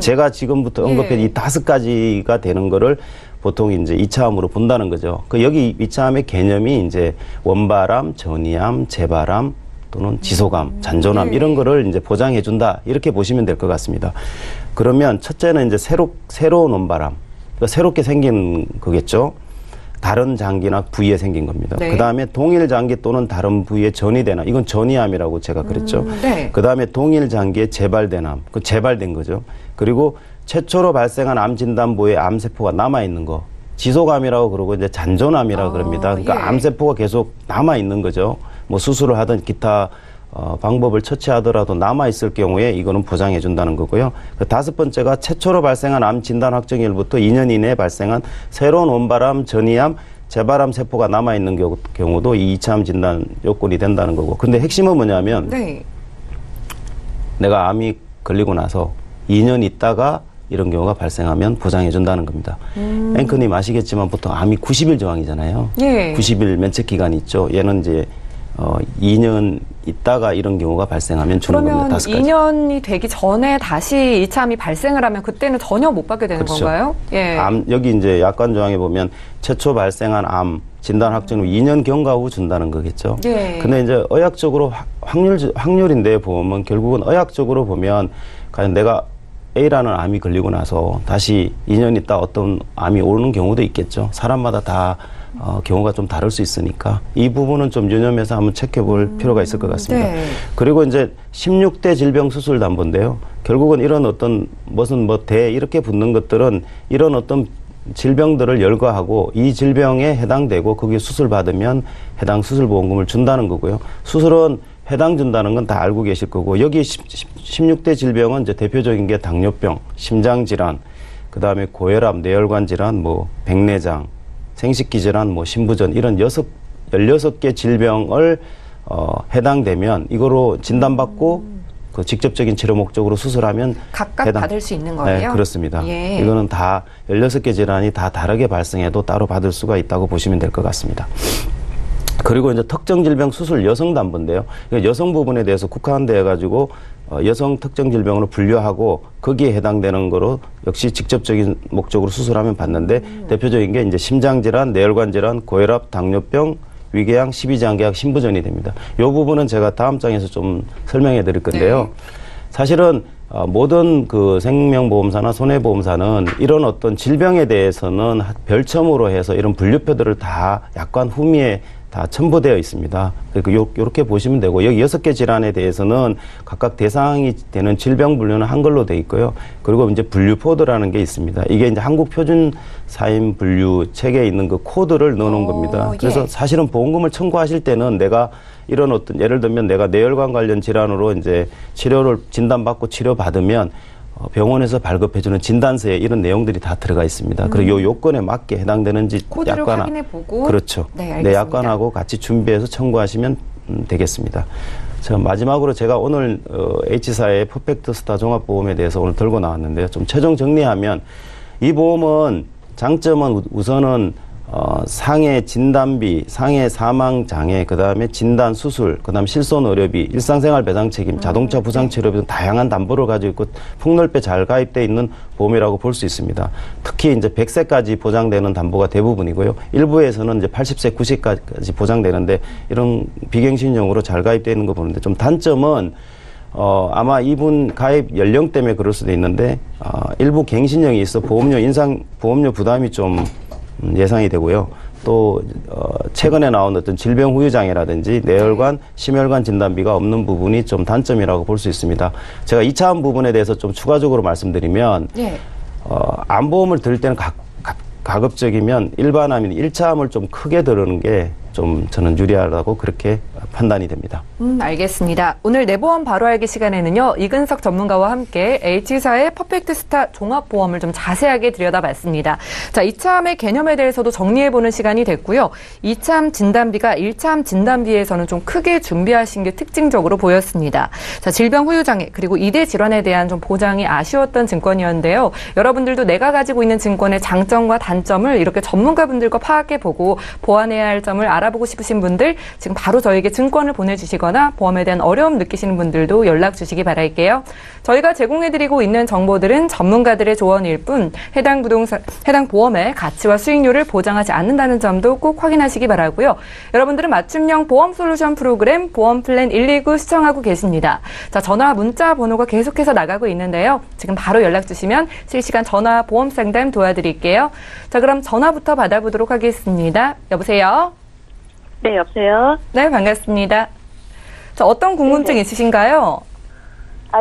D: 제가 지금부터 언급한 이 5가지가 되는 거를 보통 이제 2차암으로 본다는 거죠. 여기 2차암의 개념이 이제 원발암, 전이암, 재발암 또는 지속암, 잔존암 이런 거를 이제 보장해 준다. 이렇게 보시면 될 것 같습니다. 그러면 첫째는 이제 새로운 원발암. 그러니까 새롭게 생긴 거겠죠. 다른 장기나 부위에 생긴 겁니다.
B: 네.
D: 그 다음에 동일 장기 또는 다른 부위에 전이된 암. 이건 전이암이라고 제가 그랬죠.
B: 네.
D: 그 다음에 동일 장기에 재발된 암. 그 재발된 거죠. 그리고 최초로 발생한 암 진단부에 암세포가 남아있는 거. 지속암이라고 그러고 이제 잔존암이라고 그럽니다. 그러니까
B: 예.
D: 암세포가 계속 남아있는 거죠. 뭐 수술을 하든 기타 방법을 처치하더라도 남아있을 경우에 이거는 보장해 준다는 거고요. 그 5번째가 최초로 발생한 암 진단 확정일부터 2년 이내에 발생한 새로운 원발암, 전이암, 재발암 세포가 남아있는 경우도 이 2차 암 진단 요건이 된다는 거고. 근데 핵심은 뭐냐면
B: 네.
D: 내가 암이 걸리고 나서 2년 있다가 이런 경우가 발생하면 보장해 준다는 겁니다. 앵커님 아시겠지만 보통 암이 90일 저항이잖아요.
B: 예.
D: 90일 면책 기간이 있죠. 얘는 이제 2년 있다가 이런 경우가 발생하면 주는
B: 그러면
D: 겁니다. 5가지.
B: 2년이 되기 전에 다시 2차 암이 발생을 하면 그때는 전혀 못 받게 되는
D: 그렇죠.
B: 건가요? 예.
D: 여기 이제 약관 조항에 보면 최초 발생한 암 진단 확정 후 2년 경과 후 준다는 거겠죠.
B: 예.
D: 근데 이제 의학적으로 확률인데 보면 결국은 의학적으로 보면 과연 내가 A라는 암이 걸리고 나서 다시 2년 있다 어떤 암이 오는 경우도 있겠죠. 사람마다 다 경우가 좀 다를 수 있으니까 이 부분은 좀 유념해서 한번 체크해볼 필요가 있을 것 같습니다.
B: 네.
D: 그리고 이제 16대 질병 수술 담보인데요. 결국은 이런 어떤 무슨 이렇게 붙는 것들은 이런 어떤 질병들을 열거하고 이 질병에 해당되고 거기에 수술 받으면 해당 수술보험금을 준다는 거고요. 수술은 해당 준다는 건 다 알고 계실 거고 여기 16대 질병은 이제 대표적인 게 당뇨병, 심장질환, 그 다음에 고혈압, 뇌혈관 질환, 백내장, 생식기 질환, 신부전 이런 16개 질병을 해당되면 이거로 진단받고 그 직접적인 치료 목적으로 수술하면
B: 각각 받을 수 있는 거예요?
D: 네, 그렇습니다.
B: 예.
D: 이거는 다 16개 질환이 다 다르게 발생해도 따로 받을 수가 있다고 보시면 될 것 같습니다. 그리고 이제 특정 질병 수술 여성 담보인데요. 그러니까 여성 부분에 대해서 국한돼 가지고 여성 특정 질병으로 분류하고 거기에 해당되는 거로 역시 직접적인 목적으로 수술하면 받는데 대표적인 게 이제 심장 질환, 뇌혈관 질환, 고혈압, 당뇨병, 위궤양, 십이장기약, 신부전이 됩니다. 이 부분은 제가 다음 장에서 좀 설명해 드릴 건데요.
B: 네.
D: 사실은 모든 그 생명보험사나 손해보험사는 이런 어떤 질병에 대해서는 별첨으로 해서 이런 분류표들을 다 약관 후미에 다 첨부되어 있습니다. 그러니까 요렇게 보시면 되고 여기 6개 질환에 대해서는 각각 대상이 되는 질병 분류는 한글로 돼 있고요. 그리고 이제 분류코드라는 게 있습니다. 이게 이제 한국 표준 사인 분류 책에 있는 그 코드를 넣어놓은 겁니다. 그래서
B: 예.
D: 사실은 보험금을 청구하실 때는 내가 이런 어떤 예를 들면 내가 뇌혈관 관련 질환으로 이제 치료를 진단받고 치료받으면 병원에서 발급해주는 진단서에 이런 내용들이 다 들어가 있습니다. 그리고 이 요건에 맞게 해당되는지
B: 코드를 확인해보고.
D: 그렇죠.
B: 네, 알겠습니다.
D: 내 약관하고 같이 준비해서 청구하시면 되겠습니다. 자, 마지막으로 제가 오늘 H사의 퍼펙트 스타 종합보험에 대해서 오늘 들고 나왔는데요. 좀 최종 정리하면 이 보험은 장점은 우선은 상해 진단비, 상해 사망 장애, 그다음에 진단 수술, 그다음 실손 의료비, 일상생활 배상 책임, 자동차 부상 치료비 등 다양한 담보를 가지고 있고 폭넓게 잘 가입돼 있는 보험이라고 볼 수 있습니다. 특히 이제 100세까지 보장되는 담보가 대부분이고요. 일부에서는 이제 80세, 90세까지 보장되는데 이런 비갱신용으로 잘 가입돼 있는 거 보는데 좀 단점은 아마 이분 가입 연령 때문에 그럴 수도 있는데 일부 갱신형이 있어 보험료 부담이 좀 예상이 되고요. 또 최근에 나온 어떤 질병 후유 장애라든지 뇌혈관, 심혈관 진단비가 없는 부분이 좀 단점이라고 볼 수 있습니다. 제가 2차원 부분에 대해서 좀 추가적으로 말씀드리면
B: 예.
D: 암보험을 들 때는 가급적이면 일반암인 1차암을 좀 크게 들으는 게 좀 저는 유리하다고 그렇게 판단이 됩니다.
B: 알겠습니다. 오늘 내보험 바로 알기 시간에는요. 이근석 전문가와 함께 H사의 퍼펙트 스타 종합보험을 좀 자세하게 들여다봤습니다. 자, 2차암의 개념에 대해서도 정리해보는 시간이 됐고요. 2차암 진단비가 1차암 진단비에서는 좀 크게 준비하신 게 특징적으로 보였습니다. 자, 질병 후유장애 그리고 이대 질환에 대한 좀 보장이 아쉬웠던 증권이었는데요. 여러분들도 내가 가지고 있는 증권의 장점과 단점을 이렇게 전문가분들과 파악해보고 보완해야 할 점을 알아보고 싶으신 분들 지금 바로 저에게 증권을 보내주시거나 보험에 대한 어려움 느끼시는 분들도 연락 주시기 바랄게요. 저희가 제공해드리고 있는 정보들은 전문가들의 조언일 뿐 해당 보험의 가치와 수익률을 보장하지 않는다는 점도 꼭 확인하시기 바라고요. 여러분들은 맞춤형 보험 솔루션 프로그램 보험 플랜 119 시청하고 계십니다. 자, 전화 문자 번호가 계속해서 나가고 있는데요. 지금 바로 연락 주시면 실시간 전화 보험 상담 도와드릴게요. 자, 그럼 전화부터 받아보도록 하겠습니다. 여보세요?
E: 네, 여보세요?
B: 네, 반갑습니다. 자, 어떤 궁금증
E: 네네.
B: 있으신가요?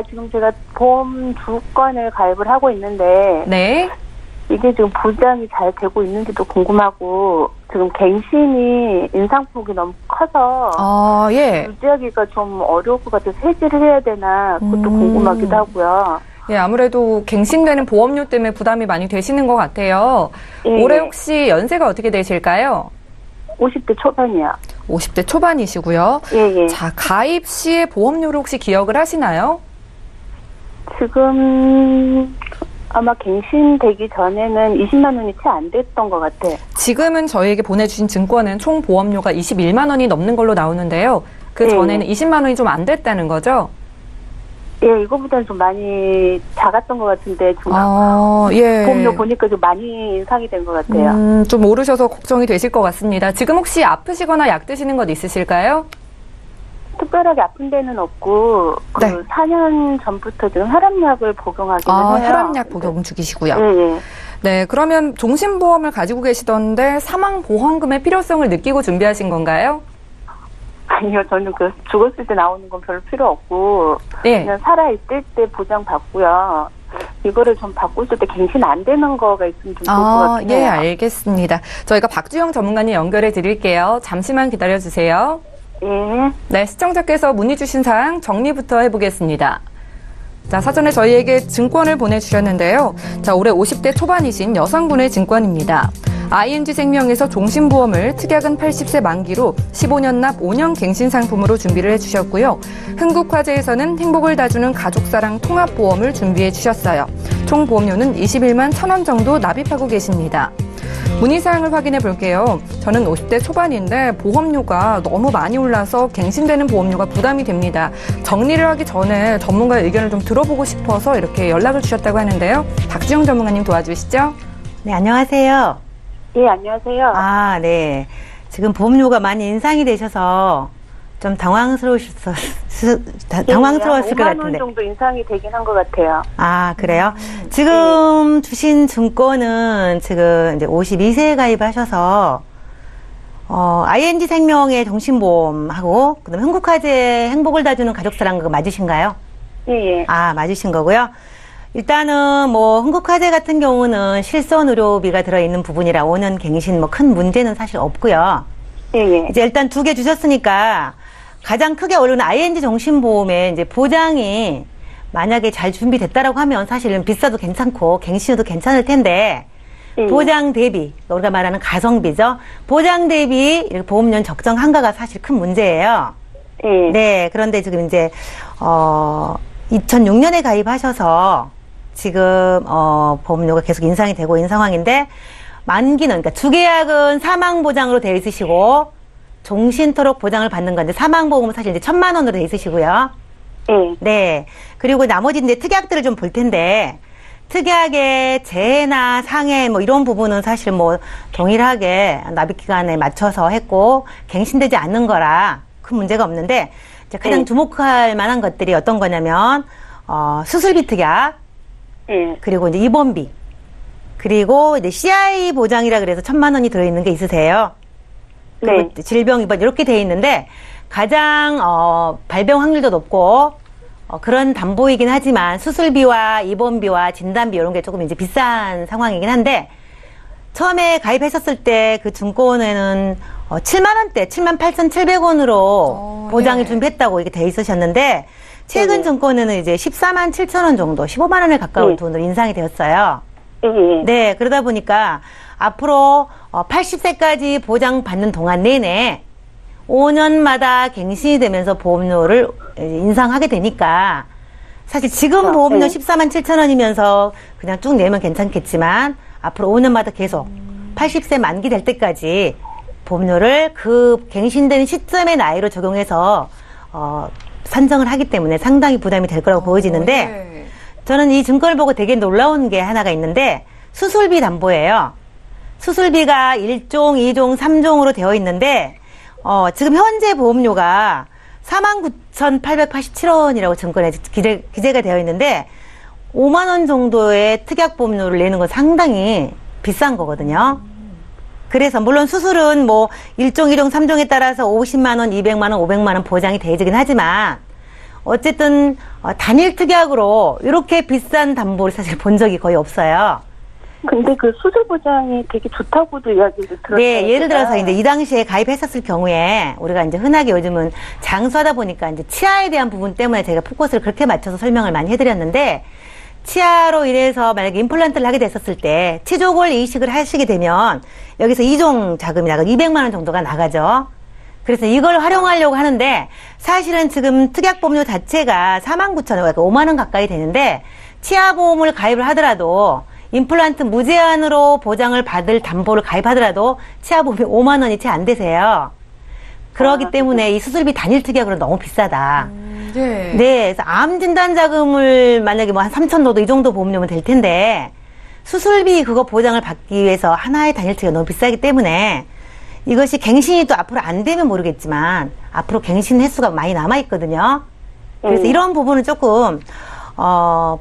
E: 지금 제가 보험 2건을 가입을 하고 있는데,
B: 네.
E: 이게 지금 보장이 잘 되고 있는지도 궁금하고, 지금 갱신이 인상폭이 너무 커서,
B: 예.
E: 유지하기가 좀 어려울 것 같아서 해지를 해야 되나, 그것도 궁금하기도 하고요.
B: 예, 아무래도 갱신되는 보험료 때문에 부담이 많이 되시는 것 같아요.
E: 예.
B: 올해 혹시 연세가 어떻게 되실까요?
E: 50대 초반이요.
B: 50대 초반이시고요.
E: 예, 예.
B: 자, 가입 시에 보험료를 혹시 기억을 하시나요?
E: 지금, 아마 갱신되기 전에는 20만 원이 채 안 됐던 것 같아요.
B: 지금은 저희에게 보내주신 증권은 총 보험료가 21만 원이 넘는 걸로 나오는데요. 그 전에는 20만 원이 좀 안 됐다는 거죠?
E: 예, 이거보다는 좀 많이 작았던 것 같은데, 지금
B: 예.
E: 보험료 보니까 좀 많이 인상이 된 것 같아요.
B: 좀 오르셔서 걱정이 되실 것 같습니다. 지금 혹시 아프시거나 약 드시는 것 있으실까요?
E: 특별하게 아픈 데는 없고,
B: 네.
E: 4년 전부터 지금 혈압약을 복용하기는 해요.
B: 혈압약 복용 중이시고요.
E: 예, 예.
B: 네, 그러면 종신보험을 가지고 계시던데 사망보험금의 필요성을 느끼고 준비하신 건가요?
E: 아니요, 저는 죽었을 때 나오는 건 별로 필요 없고,
B: 예.
E: 그냥 살아있을 때 보장받고요. 이거를 좀 바꿨을 때 갱신 안 되는 거가 있으면 좀 좋을 것 같긴 해요.
B: 예, 알겠습니다. 저희가 박주영 전문가님 연결해 드릴게요. 잠시만 기다려 주세요.
E: 예.
B: 네, 시청자께서 문의 주신 사항 정리부터 해보겠습니다. 자, 사전에 저희에게 증권을 보내주셨는데요. 자, 올해 50대 초반이신 여성분의 증권입니다. ING생명에서 종신보험을 특약은 80세 만기로 15년 납 5년 갱신 상품으로 준비를 해주셨고요. 흥국화재에서는 행복을 다주는 가족사랑 통합보험을 준비해 주셨어요. 총 보험료는 21만 1,000원 정도 납입하고 계십니다. 문의사항을 확인해 볼게요. 저는 50대 초반인데 보험료가 너무 많이 올라서 갱신되는 보험료가 부담이 됩니다. 정리를 하기 전에 전문가의 의견을 좀 들어보고 싶어서 이렇게 연락을 주셨다고 하는데요. 박주영 전문가님 도와주시죠.
C: 네, 안녕하세요.
E: 예, 안녕하세요.
C: 네. 지금 보험료가 많이 인상이 되셔서 좀 당황스러웠을 것
E: 5만 원
C: 같은데.
E: 정도 인상이 되긴 한 것 같아요.
C: 그래요? 지금 주신 증권은 지금 이제 52세에 가입하셔서, ING생명의 종신보험하고, 그 다음에 흥국화재 행복을 다주는 가족사랑 그거 맞으신가요?
E: 예, 예.
C: 맞으신 거고요. 일단은 흥국화재 같은 경우는 실손 의료비가 들어있는 부분이라 5년 갱신 큰 문제는 사실 없고요.
E: 예, 예.
C: 이제 일단 2개 주셨으니까 가장 크게 오르는 ING 종신보험의 이제 보장이 만약에 잘 준비됐다라고 하면 사실은 비싸도 괜찮고 갱신료도 괜찮을 텐데 보장 대비, 우리가 말하는 가성비죠. 보장 대비 이렇게 보험료 적정한가가 사실 큰 문제예요. 네, 그런데 지금 이제 2006년에 가입하셔서 지금 보험료가 계속 인상이 되고 있는 상황인데 만기는 그러니까 주계약은 사망 보장으로 되어 있으시고 종신토록 보장을 받는 건데 사망 보험은 사실 이제 1,000만 원으로 되어 있으시고요. 네. 그리고 나머지 이제 특약들을 좀 볼 텐데 특약의 재해나 상해 뭐 이런 부분은 사실 뭐 동일하게 납입 기간에 맞춰서 했고 갱신되지 않는 거라 큰 문제가 없는데 이제 가장 주목할 만한 것들이 어떤 거냐면 수술비 특약 그리고 이제 입원비 그리고 이제 CI 보장이라 그래서 1,000만 원이 들어있는 게 있으세요. 그리고 질병 입원 이렇게 돼 있는데 가장 발병 확률도 높고 그런 담보이긴 하지만 수술비와 입원비와 진단비 이런 게 조금 이제 비싼 상황이긴 한데 처음에 가입하셨을 때 그 증권에는 7만 원대 78,700원으로 보장을 준비했다고 이게 돼 있으셨는데 최근 증권에는 이제 14만 7천 원 정도 15만 원에 가까운 돈으로 인상이 되었어요. 네, 그러다 보니까 앞으로 80세까지 보장받는 동안 내내 5년마다 갱신이 되면서 보험료를 인상하게 되니까 사실 지금 보험료 14만 7천 원이면서 그냥 쭉 내면 괜찮겠지만 앞으로 5년마다 계속 80세 만기 될 때까지 보험료를 그 갱신되는 시점의 나이로 적용해서 산정을 하기 때문에 상당히 부담이 될 거라고 보여지는데 저는 이 증권을 보고 되게 놀라운 게 하나가 있는데 수술비 담보예요. 수술비가 1종, 2종, 3종으로 되어 있는데 지금 현재 보험료가 49,887원이라고 증권에 기재가 되어 있는데 5만 원 정도의 특약 보험료를 내는 건 상당히 비싼 거거든요. 그래서 물론 수술은 뭐 1종, 2종, 3종에 따라서 50만 원, 200만 원, 500만 원 보장이 되긴 하지만 어쨌든 단일 특약으로 이렇게 비싼 담보를 사실 본 적이 거의 없어요.
E: 근데 그 수술 보장이 되게 좋다고도 이야기를 들었어요.
C: 네, 예를 들어서 이제 이 당시에 가입했었을 경우에 우리가 이제 흔하게 요즘은 장수하다 보니까 이제 치아에 대한 부분 때문에 제가 포커스를 그렇게 맞춰서 설명을 많이 해드렸는데 치아로 인해서 만약에 임플란트를 하게 됐었을 때 치조골 이식을 하시게 되면 여기서 2종 자금이 나가 200만 원 정도가 나가죠. 그래서 이걸 활용하려고 하는데 사실은 지금 특약보험료 자체가 49,000원, 그러니까 5만 원 가까이 되는데 치아보험을 가입을 하더라도 임플란트 무제한으로 보장을 받을 담보를 가입하더라도 치아보험이 5만 원이 채 안 되세요. 그렇기 때문에 이 수술비 단일 특약으로 너무 비싸다. 네. 그래서 암 진단 자금을 만약에 뭐 한 3천 넣어도 이 정도 보험료면 될 텐데 수술비 그거 보장을 받기 위해서 하나의 단일 특약이 너무 비싸기 때문에 이것이 갱신이 또 앞으로 안 되면 모르겠지만 앞으로 갱신 횟수가 많이 남아 있거든요. 그래서 이런 부분은 조금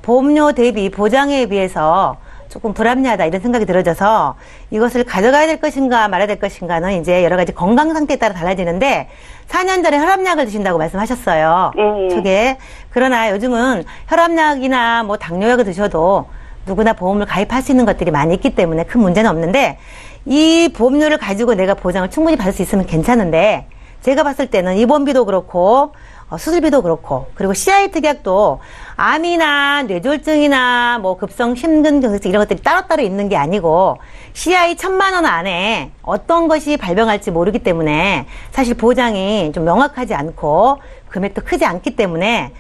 C: 보험료 대비 보장에 비해서 조금 불합리하다 이런 생각이 들어져서 이것을 가져가야 될 것인가 말아야 될 것인가는 이제 여러 가지 건강 상태에 따라 달라지는데 4년 전에 혈압약을 드신다고 말씀하셨어요. 초기에. 그러나 요즘은 혈압약이나 뭐 당뇨약을 드셔도 누구나 보험을 가입할 수 있는 것들이 많이 있기 때문에 큰 문제는 없는데 이 보험료를 가지고 내가 보장을 충분히 받을 수 있으면 괜찮은데 제가 봤을 때는 입원비도 그렇고 수술비도 그렇고 그리고 CI 특약도 암이나 뇌졸중이나 뭐 급성 심근경색 이런 것들이 따로따로 있는 게 아니고 CI 1,000만 원 안에 어떤 것이 발병할지 모르기 때문에 사실 보장이 좀 명확하지 않고 금액도 크지 않기 때문에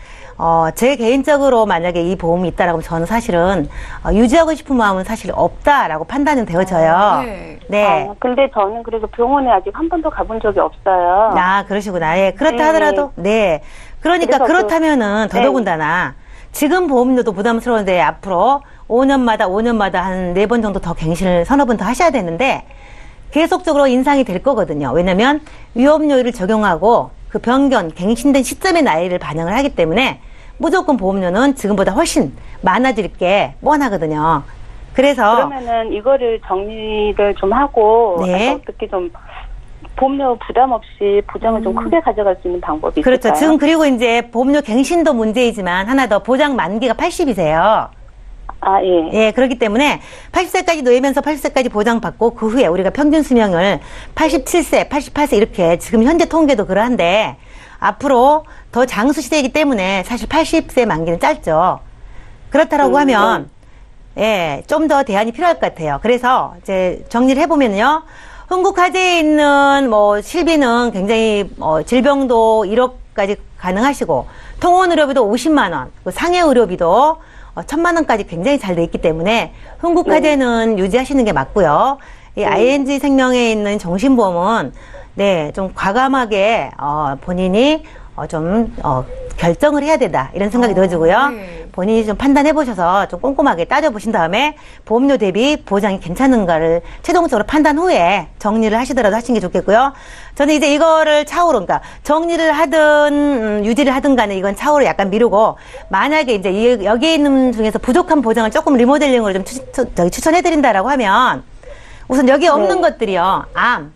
C: 제 개인적으로 만약에 이 보험이 있다라고 하면 저는 사실은 유지하고 싶은 마음은 사실 없다라고 판단은 되어져요. 네.
E: 근데 저는 그래서 병원에 아직 한 번도 가본 적이 없어요.
C: 아, 그러시구나. 예, 그렇다 하더라도 네. 그러니까 그렇다면은 더더군다나 지금 보험료도 부담스러운데 앞으로 5년마다 한 4번 정도 더 갱신을 서너 번 더 하셔야 되는데 계속적으로 인상이 될 거거든요. 왜냐면 위험료율을 적용하고 그 변경, 갱신된 시점의 나이를 반영을 하기 때문에 무조건 보험료는 지금보다 훨씬 많아질 게 뻔하거든요. 그래서
E: 그러면은 이거를 정리를 좀 하고 어떻게 좀 보험료 부담 없이 보장을 좀 크게 가져갈 수 있는 방법이 있을까요?
C: 그렇죠. 지금 그리고 이제 보험료 갱신도 문제이지만 하나 더 보장 만기가 80이세요.
E: 아, 예.
C: 예, 그렇기 때문에 80세까지 놓이면서 80세까지 보장받고 그 후에 우리가 평균 수명을 87세, 88세 이렇게 지금 현재 통계도 그러한데 앞으로 더 장수 시대이기 때문에 사실 80세 만기는 짧죠. 그렇다라고 하면 예, 좀 더 대안이 필요할 것 같아요. 그래서 이제 정리를 해보면요. 흥국화재에 있는 뭐 실비는 굉장히 질병도 1억까지 가능하시고 통원의료비도 50만 원, 상해의료비도 1,000만 원까지 굉장히 잘 돼 있기 때문에 흥국화재는 유지하시는 게 맞고요. 이 ING 생명에 있는 정신보험은 네, 좀 과감하게 본인이 결정을 해야 되다 이런 생각이 들어지고요.
B: 네.
C: 본인이 좀 판단해 보셔서 좀 꼼꼼하게 따져보신 다음에 보험료 대비 보장이 괜찮은가를 최종적으로 판단 후에 정리를 하시더라도 하시는 게 좋겠고요. 저는 이제 이거를 차후로, 그러니까 정리를 하든 유지를 하든 간에 이건 차후로 약간 미루고, 만약에 이제 여기에 있는 중에서 부족한 보장을 조금 리모델링으로 좀 추천해 드린다라고 하면, 우선 여기에 없는 것들이요. 암,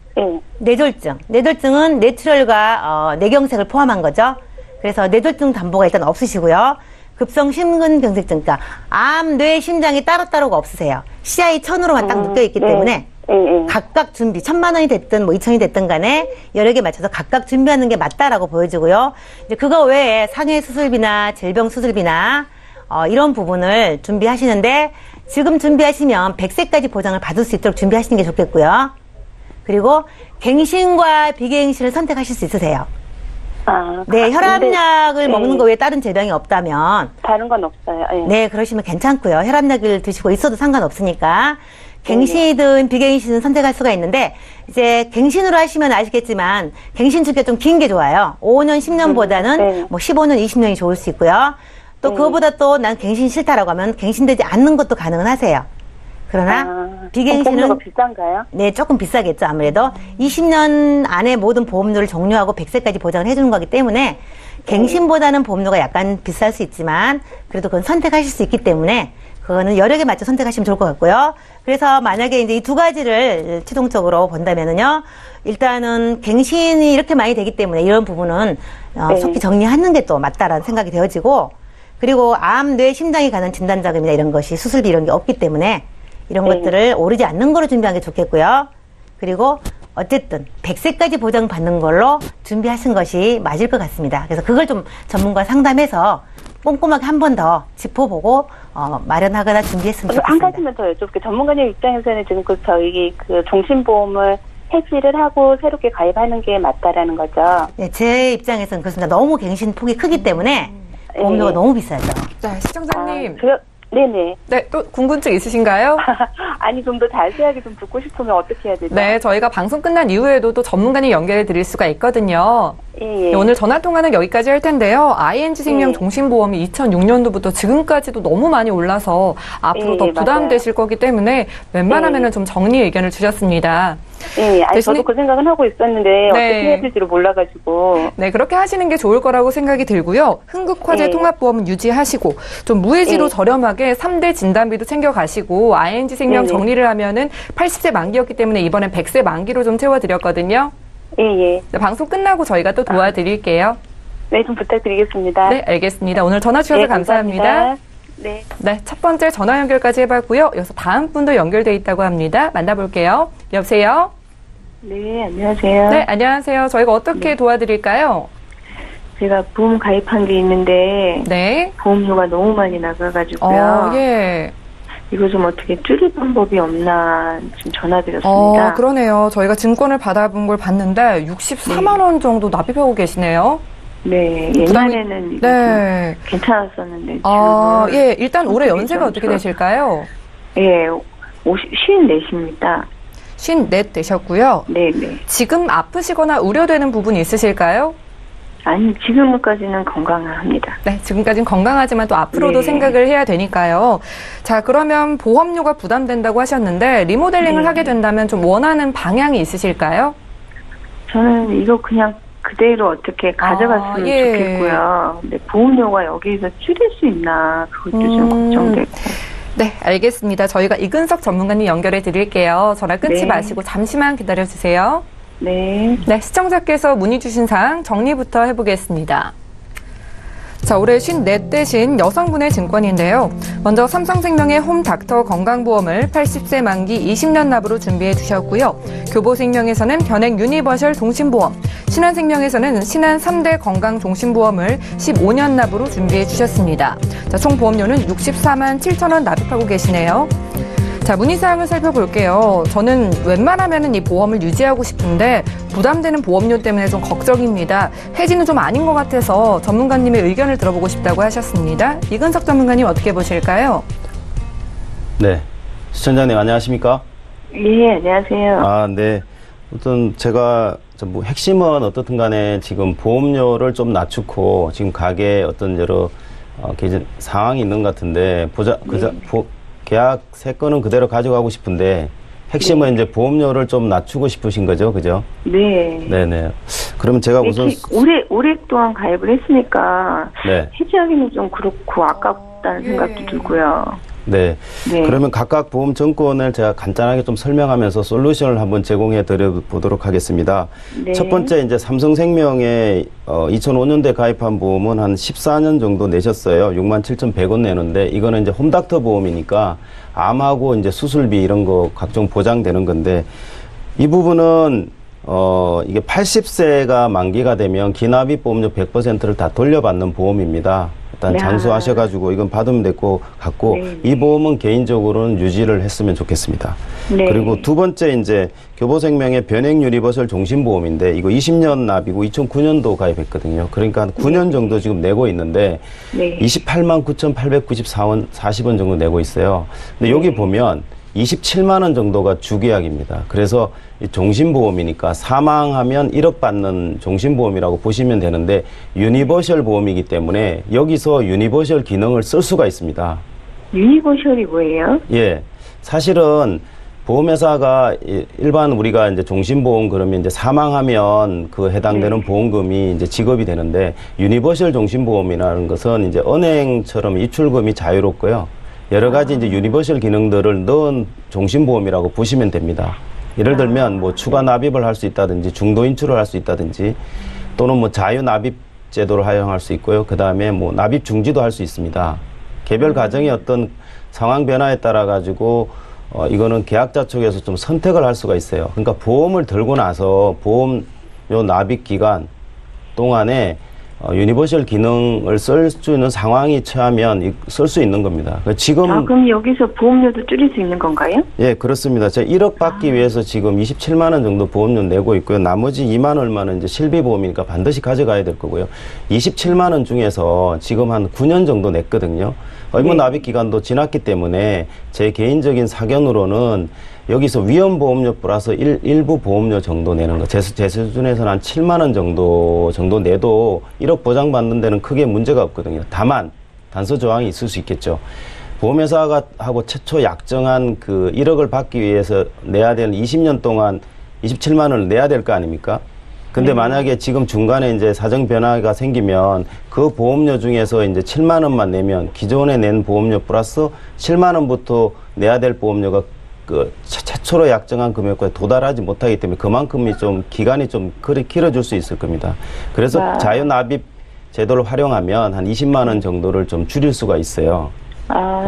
C: 뇌졸중. 뇌졸중은 뇌출혈과 뇌경색을 포함한 거죠. 그래서 뇌졸중 담보가 일단 없으시고요. 급성 심근경색증, 그러니까 암, 뇌, 심장이 따로따로가 없으세요. CI 1000으로만 딱 묶여있기 때문에 각각 준비, 1,000만 원이 됐든 뭐 2,000이 됐든 간에 여러 개 맞춰서 각각 준비하는 게 맞다라고 보여지고요. 이제 그거 외에 상해 수술비나 질병 수술비나 이런 부분을 준비하시는데, 지금 준비하시면 100세까지 보장을 받을 수 있도록 준비하시는 게 좋겠고요. 그리고 갱신과 비갱신을 선택하실 수 있으세요. 네, 혈압약을 먹는 거 외에 다른 질병이 없다면
E: 다른 건 없어요.
C: 네, 그러시면 괜찮고요. 혈압약을 드시고 있어도 상관없으니까 갱신이든 비갱신은 선택할 수가 있는데, 이제 갱신으로 하시면 아시겠지만 갱신 주기가 좀 긴 게 좋아요. 5년, 10년보다는 뭐 15년, 20년이 좋을 수 있고요. 또 그거보다 또 난 갱신 싫다라고 하면 갱신되지 않는 것도 가능은 하세요. 그러나 비갱신은
E: 보험료가 비싼가요?
C: 네, 조금 비싸겠죠. 아무래도 20년 안에 모든 보험료를 종료하고 100세까지 보장을 해주는 거기 때문에 갱신보다는 보험료가 약간 비쌀 수 있지만 그래도 그건 선택하실 수 있기 때문에 그거는 여러 개 맞춰 선택하시면 좋을 것 같고요. 그래서 만약에 이제 이 두 가지를 최종적으로 본다면은요, 일단은 갱신이 이렇게 많이 되기 때문에 이런 부분은 속히 정리하는 게 또 맞다라는 생각이 되어지고, 그리고 암, 뇌, 심장에 관한 진단자금이나 이런 것이 수술비 이런 게 없기 때문에 이런 것들을 오르지 않는 거로 준비하는 게 좋겠고요. 그리고 어쨌든 100세까지 보장받는 걸로 준비하신 것이 맞을 것 같습니다. 그래서 그걸 좀 전문가 상담해서 꼼꼼하게 한 번 더 짚어보고 마련하거나 준비했으면 좋겠습니다.
E: 한 가지만 더 여쭤볼게요. 전문가님 입장에서는 지금 저희 종신보험을 해지를 하고 새롭게 가입하는 게 맞다라는 거죠?
C: 네, 제 입장에서는 그렇습니다. 너무 갱신 폭이 크기 때문에 보험료가 너무 비싸죠.
B: 자, 시청자님.
E: 네네.
B: 네, 또 궁금증 있으신가요?
E: 아니, 좀 더 자세하게 좀 듣고 싶으면 어떻게 해야 되죠?
B: 네, 저희가 방송 끝난 이후에도 또 전문가님 연결해 드릴 수가 있거든요.
E: 예.
B: 네, 오늘 전화 통화는 여기까지 할 텐데요. ING 생명 종신보험이 2006년도부터 지금까지도 너무 많이 올라서 앞으로 더 부담되실 거기 때문에 웬만하면은 좀 정리 의견을 주셨습니다.
E: 예, 아니, 저도 그 생각은 하고 있었는데 어떻게 해야 될지를 몰라가지고.
B: 네, 그렇게 하시는 게 좋을 거라고 생각이 들고요. 흥국화재 통합보험은 유지하시고 좀 무해지로 저렴하게 3대 진단비도 챙겨가시고, ING 생명 정리를 하면은 80세 만기였기 때문에 이번엔 100세 만기로 좀 채워드렸거든요.
E: 예.
B: 네, 방송 끝나고 저희가 또 도와드릴게요.
E: 네, 좀 부탁드리겠습니다.
B: 네, 알겠습니다. 오늘 전화 주셔서 감사합니다.
E: 네.
B: 네, 첫 번째 전화 연결까지 해봤고요. 여기서 다음 분도 연결돼 있다고 합니다. 만나볼게요. 여보세요?
F: 네, 안녕하세요.
B: 네, 안녕하세요. 저희가 어떻게 도와드릴까요?
F: 제가 보험 가입한 게 있는데
B: 네.
F: 보험료가 너무 많이 나가가지고요.
B: 예.
F: 이거 좀 어떻게 줄일 방법이 없나 좀 전화드렸습니다.
B: 그러네요. 저희가 증권을 받아본 걸 봤는데 64만 원 정도 납입하고 계시네요.
F: 네, 옛날에는 이거 좀 괜찮았었는데 지금은
B: 예, 일단 올해 연세가 어떻게 되실까요?
F: 예, 54입니다.
B: 54 되셨고요.
F: 네.
B: 지금 아프시거나 우려되는 부분이 있으실까요?
F: 아니, 지금까지는 건강합니다.
B: 네, 지금까지는 건강하지만 또 앞으로도 생각을 해야 되니까요. 자, 그러면 보험료가 부담된다고 하셨는데 리모델링을 하게 된다면 좀 원하는 방향이 있으실까요?
F: 저는 이거 그냥 그대로 어떻게 가져갔으면 좋겠고요. 근데 보험료가 여기에서 줄일 수 있나 그것도 좀 걱정되고.
B: 네, 알겠습니다. 저희가 이근석 전문가님 연결해 드릴게요. 전화 끊지 마시고 잠시만 기다려 주세요.
F: 네.
B: 네, 시청자께서 문의 주신 사항 정리부터 해보겠습니다. 자, 올해 54대신 여성분의 증권인데요. 먼저 삼성생명의 홈닥터 건강보험을 80세 만기 20년 납으로 준비해 주셨고요. 교보생명에서는 변액 유니버셜 동심보험, 신한생명에서는 신한 3대 건강종신보험을 15년 납으로 준비해 주셨습니다. 자, 총 보험료는 64만 7천 원 납입하고 계시네요. 자, 문의사항을 살펴볼게요. 저는 웬만하면 이 보험을 유지하고 싶은데 부담되는 보험료 때문에 좀 걱정입니다. 해지는 좀 아닌 것 같아서 전문가님의 의견을 들어보고 싶다고 하셨습니다. 이근석 전문가님 어떻게 보실까요?
D: 네. 시청자님 안녕하십니까?
F: 예, 안녕하세요.
D: 아, 네. 어떤 제가 뭐 핵심은 어떻든 간에 지금 보험료를 좀 낮추고 지금 가게에 어떤 여러 상황이 있는 것 같은데 계약 세 건은 그대로 가져가고 싶은데 핵심은 이제 보험료를 좀 낮추고 싶으신 거죠, 그죠?
F: 네.
D: 네네. 그러면 제가 우선
F: 오랫동안 가입을 했으니까
D: 네. 해지하기는
F: 좀 그렇고 아깝다는 생각도 들고요.
D: 네.
F: 네.
D: 그러면 각각 보험 정권을 제가 간단하게 좀 설명하면서 솔루션을 한번 제공해 드려 보도록 하겠습니다.
F: 네.
D: 첫 번째 이제 삼성생명에 2005년도에 가입한 보험은 한 14년 정도 내셨어요. 67,100원 내는데 이거는 이제 홈닥터 보험이니까 암하고 이제 수술비 이런 거 각종 보장되는 건데 이 부분은 이게 80세가 만기가 되면 기납입 보험료 100%를 다 돌려받는 보험입니다. 일단 장수하셔가지고 이건 받으면 될 것 같고
F: 네.
D: 이 보험은 개인적으로는 유지를 했으면 좋겠습니다.
F: 네.
D: 그리고 두 번째 이제 교보생명의 변액 유니버설 종신보험인데 이거 20년 납이고 2009년도 가입했거든요. 그러니까 한 9년 정도 지금 내고 있는데
F: 네.
D: 28만 9,894원 40원 정도 내고 있어요. 근데 여기 보면 27만 원 정도가 주계약입니다. 그래서 이 종신보험이니까 사망하면 1억 받는 종신보험이라고 보시면 되는데 유니버셜 보험이기 때문에 여기서 유니버셜 기능을 쓸 수가 있습니다.
F: 유니버셜이 뭐예요?
D: 예. 사실은 보험회사가 일반 우리가 이제 종신보험 그러면 이제 사망하면 그 해당되는 보험금이 이제 지급이 되는데 유니버셜 종신보험이라는 것은 이제 은행처럼 입출금이 자유롭고요. 여러 가지 이제 유니버셜 기능들을 넣은 종신보험이라고 보시면 됩니다. 예를 들면 뭐 추가 납입을 할 수 있다든지 중도 인출을 할 수 있다든지 또는 뭐 자유 납입 제도를 활용할 수 있고요. 그 다음에 뭐 납입 중지도 할 수 있습니다. 개별 가정의 어떤 상황 변화에 따라 가지고 이거는 계약자 쪽에서 좀 선택을 할 수가 있어요. 그러니까 보험을 들고 나서 보험료 납입 기간 동안에 유니버셜 기능을 쓸 수 있는 상황이 처하면 쓸 수 있는 겁니다. 지금
F: 그럼 여기서 보험료도 줄일 수 있는 건가요?
D: 예, 그렇습니다. 제가 1억 받기 위해서 지금 27만 원 정도 보험료 내고 있고요. 나머지 2만 얼마는 이제 실비보험이니까 반드시 가져가야 될 거고요. 27만 원 중에서 지금 한 9년 정도 냈거든요. 의무 납입 기간도 지났기 때문에 제 개인적인 사견으로는 여기서 위험보험료 플러스 일부 보험료 정도 내는 거. 제 수준에서는 한 7만 원 정도 내도 1억 보장받는 데는 크게 문제가 없거든요. 다만 단서 조항이 있을 수 있겠죠. 보험회사가 하고 최초 약정한 그 1억을 받기 위해서 내야 되는 20년 동안 27만 원을 내야 될 거 아닙니까? 근데 만약에 지금 중간에 이제 사정 변화가 생기면 그 보험료 중에서 이제 7만 원만 내면 기존에 낸 보험료 플러스 7만 원부터 내야 될 보험료가 그 최초로 약정한 금액과 도달하지 못하기 때문에 그만큼이 좀 기간이 좀 길어질 수 있을 겁니다. 그래서 자유 납입 제도를 활용하면 한 20만 원 정도를 좀 줄일 수가 있어요.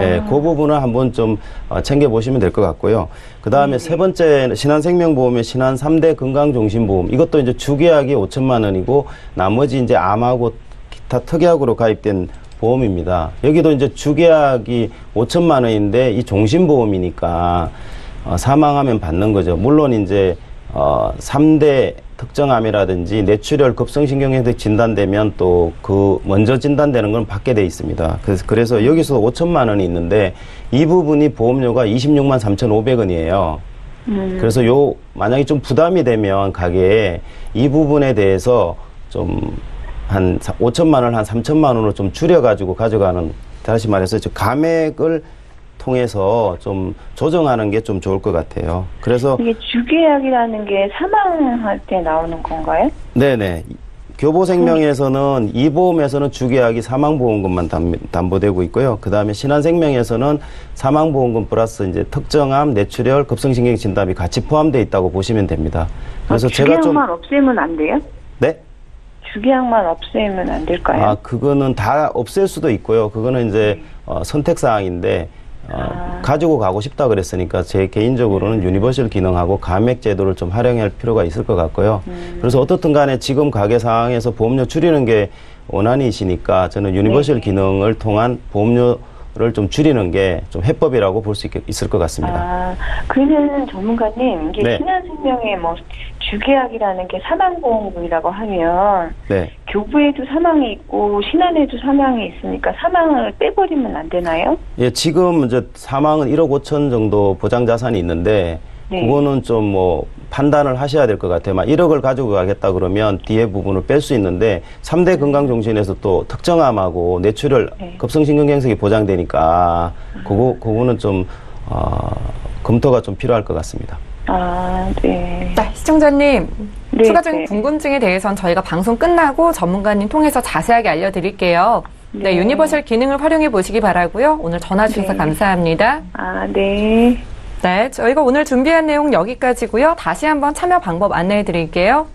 D: 예, 그 부분을 한번 좀 챙겨보시면 될 것 같고요. 그 다음에 세 번째 신한생명보험의 신한 3대 건강종신보험. 이것도 이제 주계약이 5천만 원이고 나머지 이제 암하고 기타 특약으로 가입된 보험입니다. 여기도 이제 주계약이 5천만 원인데 이 종신보험이니까 사망하면 받는 거죠. 물론 이제 3대 특정암이라든지 뇌출혈 급성신경회색 진단되면 또 그 먼저 진단되는 건 받게 돼 있습니다. 그래서 여기서 5천만 원이 있는데 이 부분이 보험료가 26만 3,500원이에요. 그래서 만약에 좀 부담이 되면 가게에 이 부분에 대해서 좀 한 5천만 원, 한 3천만 원으로 좀 줄여가지고 가져가는, 다시 말해서 감액을 통해서 좀 조정하는 게 좀 좋을 것 같아요. 그래서
F: 이게 주계약이라는 게 사망할 때 나오는 건가요?
D: 네네. 교보생명에서는 이 보험에서는 주계약이 사망보험금만 담보되고 있고요. 그 다음에 신한생명에서는 사망보험금 플러스 이제 특정암, 뇌출혈, 급성신경 진단이 같이 포함되어 있다고 보시면 됩니다. 그래서 제가 좀
F: 주계약만 없애면 안 돼요?
D: 네.
F: 주계약만 없애면 안 될까요?
D: 아, 그거는 다 없앨 수도 있고요. 그거는 이제 선택사항인데 가지고 가고 싶다 그랬으니까 제 개인적으로는 유니버셜 기능하고 감액 제도를 좀 활용할 필요가 있을 것 같고요. 그래서 어떻든 간에 지금 가계 상황에서 보험료 줄이는 게 원안이시니까 저는 유니버셜 기능을 통한 보험료를 좀 줄이는 게 좀 해법이라고 볼 수 있을 것 같습니다.
F: 아, 그러면 전문가님, 이게
D: 네.
F: 신한생명의 뭐 주계약이라는 게 사망보험금이라고 하면
D: 네.
F: 교부에도 사망이 있고 신한에도 사망이 있으니까 사망을 빼버리면 안 되나요?
D: 예, 지금 이제 사망은 1억 5천 정도 보장 자산이 있는데
F: 네.
D: 그거는 좀 뭐 판단을 하셔야 될 것 같아요. 막 1억을 가지고 가겠다 그러면 뒤에 부분을 뺄 수 있는데 3대 건강종신에서 또 특정암하고 뇌출혈
F: 네.
D: 급성심근경색이 보장되니까 그거는 좀 검토가 좀 필요할 것 같습니다.
F: 아, 네.
B: 자, 시청자님.
F: 네,
B: 추가적인
F: 네.
B: 궁금증에 대해서는 저희가 방송 끝나고 전문가님 통해서 자세하게 알려드릴게요. 네,
F: 네.
B: 유니버셜 기능을 활용해 보시기 바라고요. 오늘 전화 주셔서
F: 네.
B: 감사합니다.
F: 아, 네.
B: 네, 저희가 오늘 준비한 내용 여기까지고요. 다시 한번 참여 방법 안내해 드릴게요.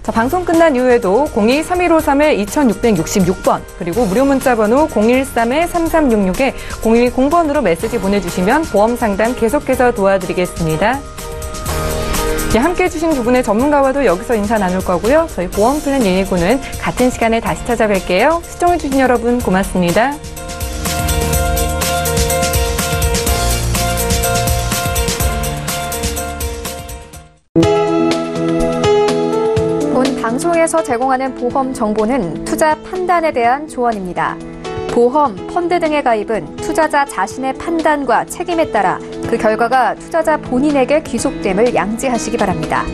B: 자, 방송 끝난 이후에도 02-3153-2666번 그리고 무료 문자 번호 013-3366에 010번으로 메시지 보내주시면 보험 상담 계속해서 도와드리겠습니다. 네, 함께해 주신 두 분의 전문가와도 여기서 인사 나눌 거고요. 저희 보험 플랜 119는 같은 시간에 다시 찾아뵐게요. 시청해 주신 여러분 고맙습니다.
A: 본 방송에서 제공하는 보험 정보는 투자 판단에 대한 조언입니다. 보험, 펀드 등의 가입은 투자자 자신의 판단과 책임에 따라 그 결과가 투자자 본인에게 귀속됨을 양지하시기 바랍니다.